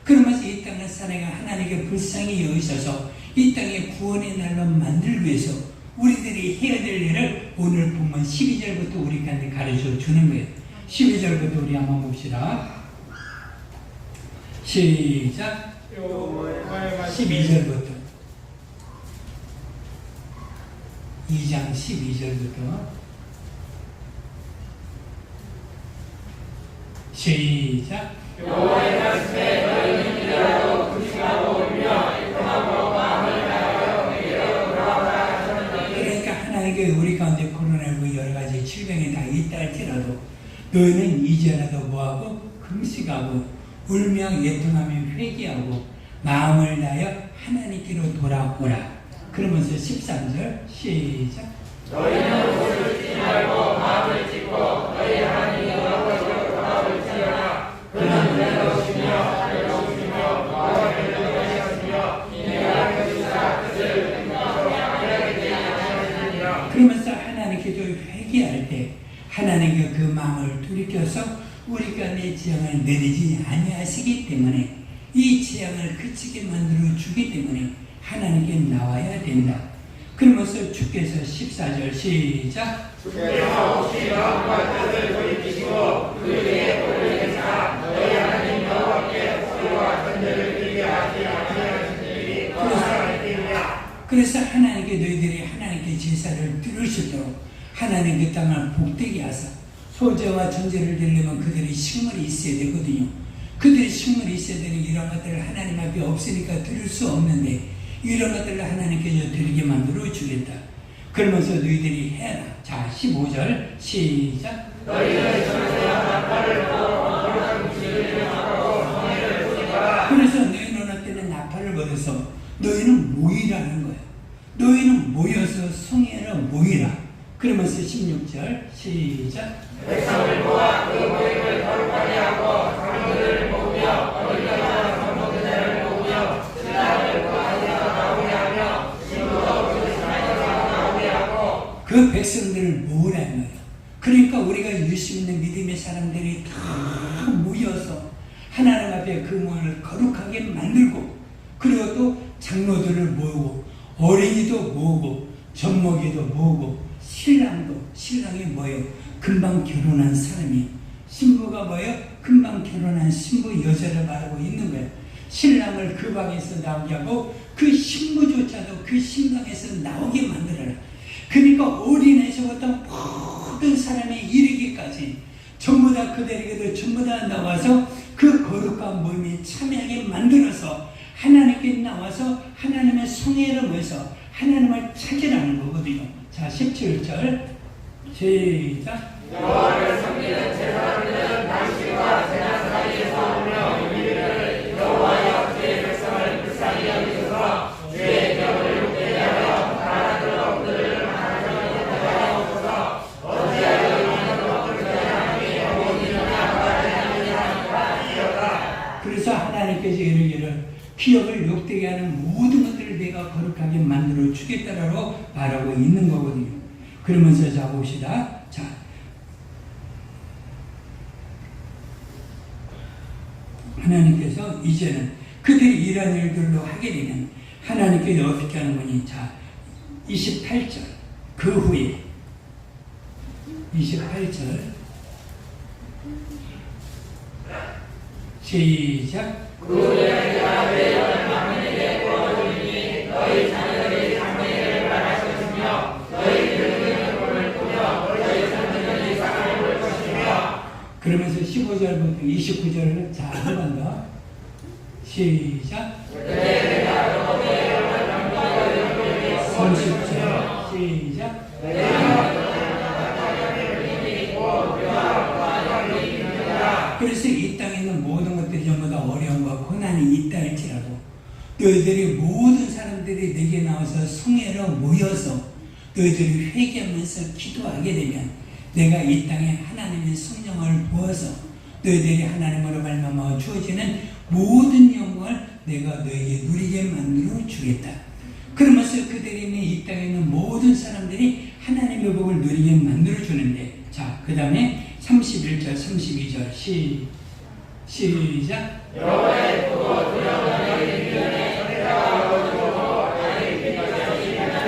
그러면서 이 땅을 살아가 하나님께 불쌍히 여기셔서 이 땅의 구원의 날로 만들기 위해서 우리들이 해야 될 일을 오늘 본문 12절부터 우리 가운데 가르쳐 주는 거예요. 12절부터 우리 한번 봅시다. 시작. 12절부터 2장 12절부터 시작. 여호와의 말씀에 너희는 이라도 불신하고 울며 일통하고 마음을 다하여 내게로 돌아오라 하셨느니. 그러니까 하나님께 우리 가운데 코로나19 여러 가지 질병이 다 있다 할지라도 너희는 이제라도 뭐하고 금식하고 울며 예통하며 회개하고 마음을 다하여 하나님께로 돌아오라. 그러면서 13절 시작. 너희는 옷을 찢지 말고 마음을 찢고 너희 하나님 여호와께로 돌아올지어다. 그는 은혜로우시며 자비로우시며 너와 변명하셨으며 인내가 펴주사 뜻을 행하고 하게 되게 하시느니라. 그러면서 하나님께서 회개할 때 하나님께 그 마음을 돌이켜서 우리가 내 재앙을 내리지 아니하시기 때문에 이 재앙을 그치게 만들어 주기 때문에 하나님께 나와야 된다. 그러면서 주께서 14절 시작. 주께서 혹시 마음과 뜻을 돌이키시고 그에게 복을 행사 너희 하나님 여호와께 소리와 전제를 드리게 하지 아니하시니 그러하리라. 그래서 하나님께 너희들이 하나님께 제사를 드릴 도록 하나님 그 땅을 복되게 하사 소제와 전제를 드리려면 그들이 식물이 있어야 되거든요. 그들이 식물이 있어야 되는 이런 것들을 하나님 앞에 없으니까 드릴 수 없는데 이런 것들을 하나님께서 드리게 만들어 주겠다. 그러면서 너희들이 해라. 자, 15절 시작. 너희는 전세와 나팔을 보고 거룩한 구실을 하고 성회를 보니까. 그래서 너희는 어느 때는 나팔을 걸어서 너희는 모이라는 거야. 너희는 모여서 성회로 모이라. 그러면서 16절 시작. 백성을 모아 그 모임을 거룩하게 하고 장로들을 모으며 어린아이와 장로들을 모으며 신랑을 구하여서 나오게 하며 신부도 그 신랑에서 나오게 하고. 그 백성들을 모으라는 거예요. 그러니까 우리가 예수 믿는 믿음의 사람들이 다 모여서 하나님 앞에 그 모임을 거룩하게 만들고 그리고 또 장로들을 모으고 어린이도 모으고 젖먹이도 모으고 신랑이 뭐예요? 금방 결혼한 사람이 신부가 뭐예요? 금방 결혼한 신부 여자를 말하고 있는 거예요. 신랑을 그 방에서 나오게 하고 그 신부조차도 그 신방에서 나오게 만들어라. 그러니까 어린애서부터 모든 사람에 이르기까지 전부 다 그들에게도 전부 다 나와서 그 거룩한 몸이 참여하게 만들어서 하나님께 나와서 하나님의 성회를 모여서 하나님을 찾으라는 거거든요. 자, 17절 시작. 여호와를 섬기는 제사장들은 당신과 제단 사이에서 오며 이르기를 여호와여 주의 백성을 불쌍히 여기소서 주의 격을 욕되게 하여 나라들어 그들을 하나님께 하옵소서 어찌하여 이만으로 그렇게 하나님이 어머니나 하나님이라. 그래서 하나님께서 이르기를 기업을 욕되게 하는 모든 것들을 내가 거룩하게 만들어 주겠다라고 말하고 있는 거거든요. 그러면서 자 봅시다. 자, 하나님께서 이제는 그들이 이런 일들로 하게 되면 하나님께서 어떻게 하는 거니? 자, 28절 그 후에 28절 시작. 그 후에 내가 내 영을 만민에게 부어주리니 너희 자녀들이 장래를 말할 것이며 너희 늙은이는 꿈을 꾸며 너희 젊은이는 이상을 볼 것이며. 그러면서 15절부터 29절을 자, 한 번 더 시작. 30절 시작. 그래서 이 땅에 있는 모든 것들이 전부 다 어려움과 고난이 있다 할지라도 너희들이 모든 사람들이 내게 나와서 성회로 모여서 너희들이 회개하면서 기도하게 되면 내가 이 땅에 하나님의 성령을 부어서 너희들이 하나님으로 말미암아 주어지는 모든 영광을 내가 너에게 누리게 만들어 주겠다. 그러면서 그들이 있는 이 땅에 있는 모든 사람들이 하나님의 복을 누리게 만들어 주는데, 자, 그 다음에 31절 32절 시작. 여호와의 보고 두려워하는 미련에 절대가 어두워 나의 빛을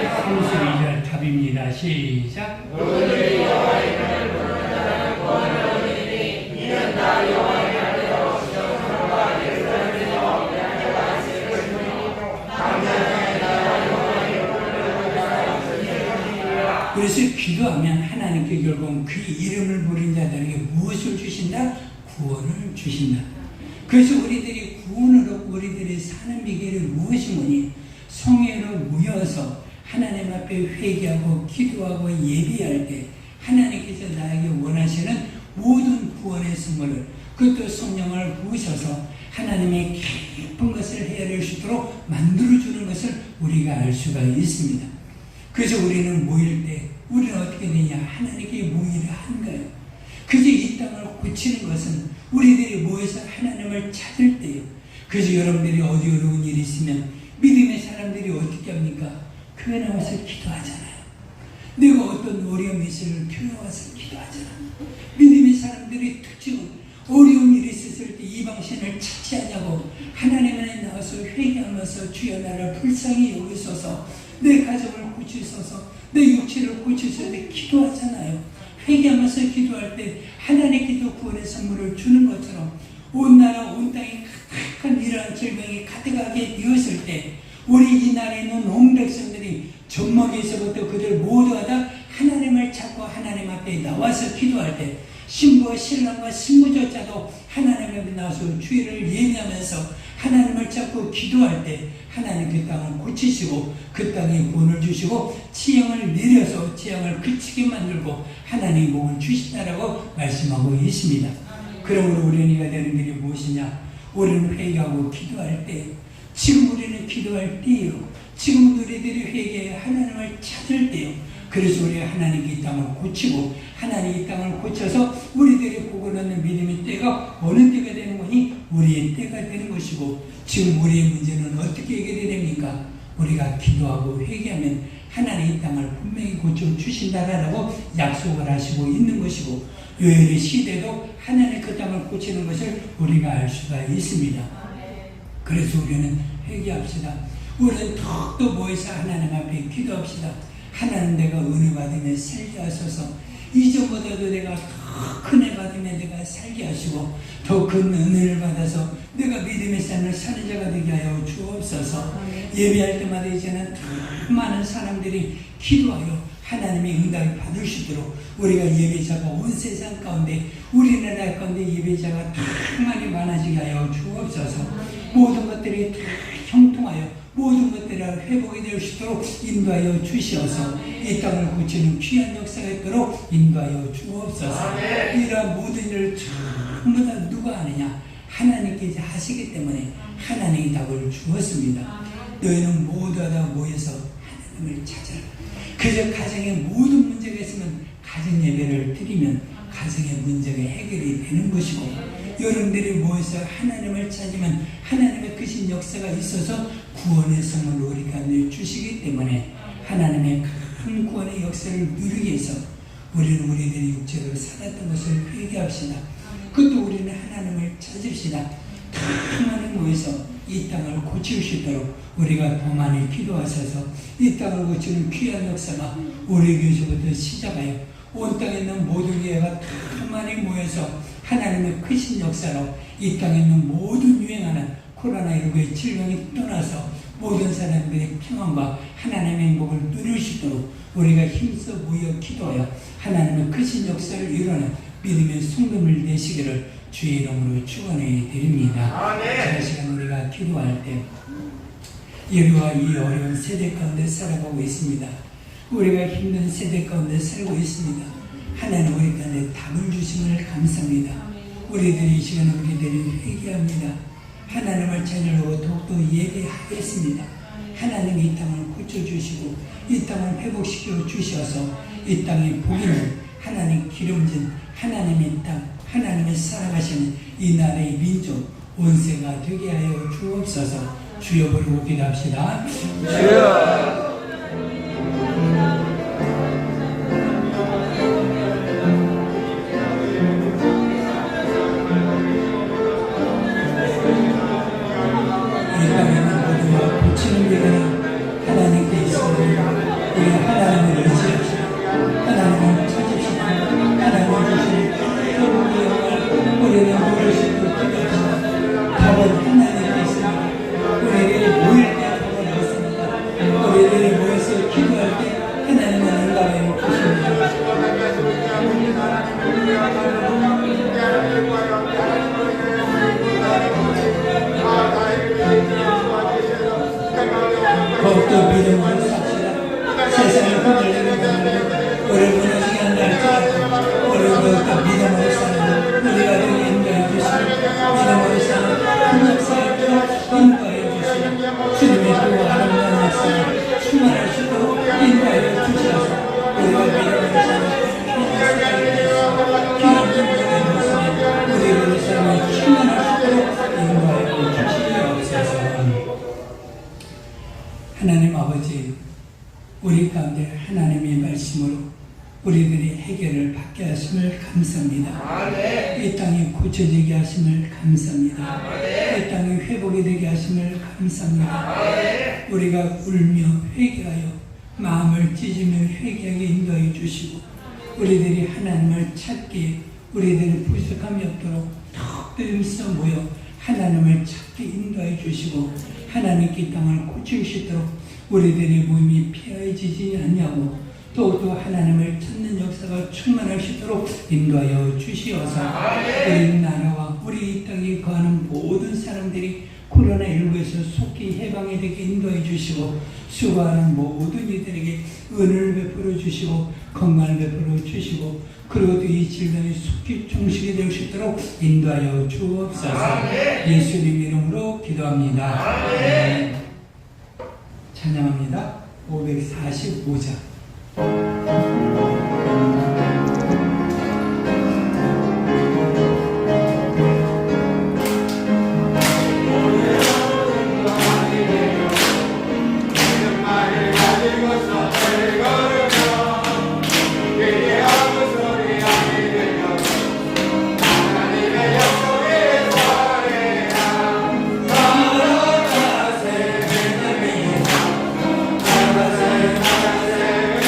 32절 답입니다. 시작. 누구들이 여호와의 이름을 부르는 자는 구원을 얻으리니 이는 다 여호와의 날대로 시온산과 예루살렘에서 양자가 있을 것이며 당장에 나라 여호와의 이름을 부르는 자가 그래서 기도하면 하나님께 결국 그 이름을 부른 자들에게 무엇을 주신다? 구원을 주신다. 그래서 우리들이 구원을 얻고 우리들이 사는 비결이 무엇이 뭐니? 성회로 모여서 하나님 앞에 회개하고 기도하고 예비할 때 하나님께서 나에게 원하시는 모든 구원의 선물을, 그것도 성령을 부으셔서 하나님의 기쁜 것을 헤아릴 수 있도록 만들어주는 것을 우리가 알 수가 있습니다. 그래서 우리는 모일 때 우리는 어떻게 되냐? 하나님께 모이를 하는 거예요. 그저 이 땅을 고치는 것은 우리들이 모여서 하나님을 찾을 때요. 그래서 여러분들이 어디 어려운 일이 있으면 믿음의 사람들이 어떻게 합니까? 교회 나와서 기도하잖아요. 내가 어떤 어려움이 있으면 교회 와서 기도하잖아. 믿음의 사람들이 특징은 어려운 일이 있었을 때 이 방신을 찾지 않냐고 하나님 안에 나와서 회개하면서 주여 나를 불쌍히 여기소서, 내 가정을 고치소서, 내 육체를 고치소서 기도하잖아요. 회개하면서 기도할 때 하나님께도 구원의 선물을 주는 것처럼 온 나라 온 땅에 가득한 이러한 질병이 가득하게 되었을 때 우리 이 나라에 있는 온 백성들이 젖먹이에서부터 그들 모두가 다 하나님을 찾고 하나님 앞에 나와서 기도할 때 신부와 신랑과 신부조차도 하나님 앞에 나와서 주의를 예비하면서 하나님을 찾고 기도할 때 하나님 그 땅을 고치시고 그 땅에 구원을 주시고 지형을 내려서 지형을 그치게 만들고 하나님의 복을 주신다라고 말씀하고 있습니다. 그러므로 우리가 되는 길이 무엇이냐? 우리는 회개하고 기도할 때, 지금 우리는 기도할 때요. 지금 우리들이 회개해 하나님을 찾을 때요. 그래서 우리가 하나님께 이 땅을 고치고 하나님의 이 땅을 고쳐서 우리들이 복을 얻는 믿음의 때가 어느 때가 되는 거니? 우리의 때가 되는 것이고, 지금 우리의 문제는 어떻게 해결됩니까? 우리가 기도하고 회개하면 하나님의 이 땅을 분명히 고쳐주신다라고 약속을 하시고 있는 것이고, 요엘의 시대도 하나님의 그 땅을 고치는 것을 우리가 알 수가 있습니다. 그래서 우리는 회개합시다. 우리는 더욱더 모여서 하나님 앞에 기도합시다. 하나님 내가 은혜 받으며 살게 하소서. 이전보다도 내가 더 큰 애 받으며 내가 살게 하시고 더 큰 은혜를 받아서 내가 믿음의 삶을 사는 자가 되게 하여 주옵소서. 예배할 때마다 이제는 더 많은 사람들이 기도하여 하나님의 응답을 받을 수 있도록 우리가 예배자가 온 세상 가운데 우리나라 가운데 예배자가 더 많이 많아지게 하여 주옵소서. 모든 것들이 다 형통하여 모든 것들이 회복이 될 수 있도록 인도하여 주시어서 이 땅을 고치는 귀한 역사가 있도록 인도하여 주옵소서. 이러한 모든 일을 전부 다 누가 아느냐? 하나님께서 하시기 때문에 하나님이 답을 주었습니다. 너희는 모두 다 모여서 하나님을 찾아라. 그저 가정에 모든 문제가 있으면 가정 예배를 드리면 가정의 문제가 해결이 되는 것이고, 여러분들이 모여서 하나님을 찾으면 하나님의 크신 역사가 있어서 구원의 선물을 우리 가운데 주시기 때문에 하나님의 큰 구원의 역사를 누리기 위해서 우리는 우리들의 육체로 살았던 것을 회개합시다. 그것도 우리는 하나님을 찾읍시다. 더 많이 모여서 이 땅을 고칠 수 있도록 우리가 더 많이 기도하셔서 이 땅을 고치는 귀한 역사가 우리 교회에서부터 시작하여 온 땅에 있는 모든 교회가 더 많이 모여서 하나님의 크신 역사로 이 땅에 있는 모든 유행하는 코로나19의 질병이 떠나서 모든 사람들의 평안과 하나님의 행복을 누릴 수 있도록 우리가 힘써 모여 기도하여 하나님의 크신 역사를 이루는 믿음의 성금을 내시기를 주의 이름으로 축원해 드립니다. 이 시간 우리가 기도할 때 우리와 이 어려운 세대 가운데 살아가고 있습니다. 우리가 힘든 세대 가운데 살고 있습니다. 하나님 우리 가운데 답을 주심을 감사합니다. 우리들이 이 시간에 우리들이 회개합니다. 하나님을 찾으려고 더욱더 예배하겠습니다. 하나님 이 땅을 고쳐주시고 이 땅을 회복시켜 주셔서 이 땅의 복인을 하나님 기름진 하나님의 땅, 하나님의 살아가시는 이 나라의 민족 원세가 되게 하여 주옵소서. 주여 부르고 기도합시다. 주여. 고치는 일은 하나님께 있습니다. 우리 하나님을 의지합시다. 하나님을 찾읍시다. 하나님을 주시는 회복의 영을 우리는 누릴 수 있도록 기도합시다. 답은 하나님께 있습니다. 우리들이 모일 때 답은 없습니다. 우리들이 모여서 기도할 때 하나님은 응답해 주십니다. 더욱더 믿음으로 삽시다. 세상을 흔들리는 것을 우리를 무너지게 한다 할지라도 우리를 더욱더 믿음으로 사는 우리가 되게 인도해 주시고 믿음으로 사는 큰 역사를 인도하여 주시고 주님의 또 아름다운 역사를 충만할 수 있도록 인도하여 주셔서 우리가 믿음으로 사는 귀한 인도의 모습에 우리를 사는 충만할 수 있도록 인도하여 주시옵소서. 하나님 아버지, 우리 가운데 하나님의 말씀으로 우리들이 해결을 받게 하심을 감사합니다. 이 땅이 고쳐지게 하심을 감사합니다. 이 땅이 회복이 되게 하심을 감사합니다. 우리가 울며 회개하여 마음을 찢으며 회개하게 인도하여 주시고 우리들이 하나님을 찾기에 우리들이 부족함이 없도록 더욱더 힘써 모여 하나님을 찾게 인도하여 주시고 하나님께 이 땅을 고칠 수 있도록 우리들의 몸이 피해지지 않냐고 또도 하나님을 찾는 역사가 충만할 수 있도록 인도하여 주시어서 우리 나라와 우리 이 땅에 거하는 모든 사람들이 코로나19에서 속히 해방이 되게 인도해 주시고 수고하는 모든 이들에게 은혜를 베풀어 주시고 건강을 베풀어 주시고 그리고 또 이 질병이 속히 종식이 될 수 있도록 인도하여 주옵소서. 예수님 이름으로 기도합니다. 찬양합니다. 545장. 내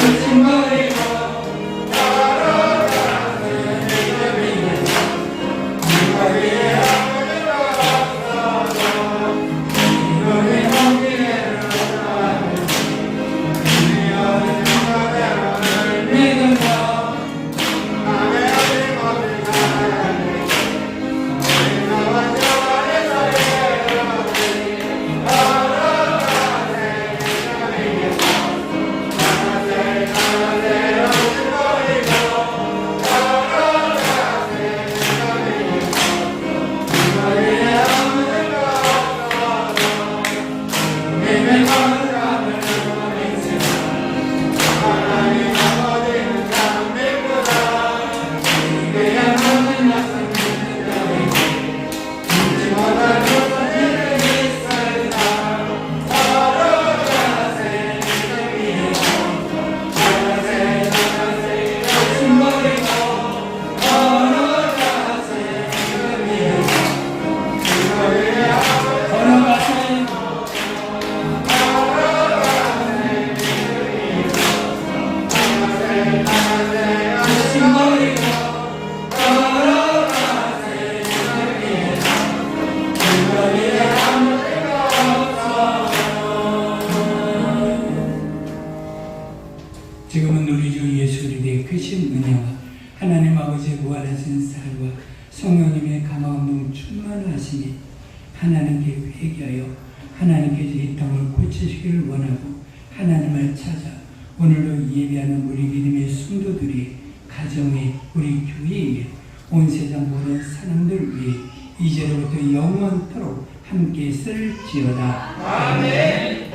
지금은 우리 주 예수 그리스도의 크신 은혜와 하나님 아버지의 무한하신 사랑과 성령님의 감화운동 충만하시니 하나님께 회개하여 하나님께서 이 땅을 고치시기를 원하고 하나님을 찾아 오늘도 예배하는 우리 믿음의 성도들이 가정에 우리 교회에 온 세상 모든 사람들 위해 이제로부터 영원토록 함께 쓸지어다. 아멘.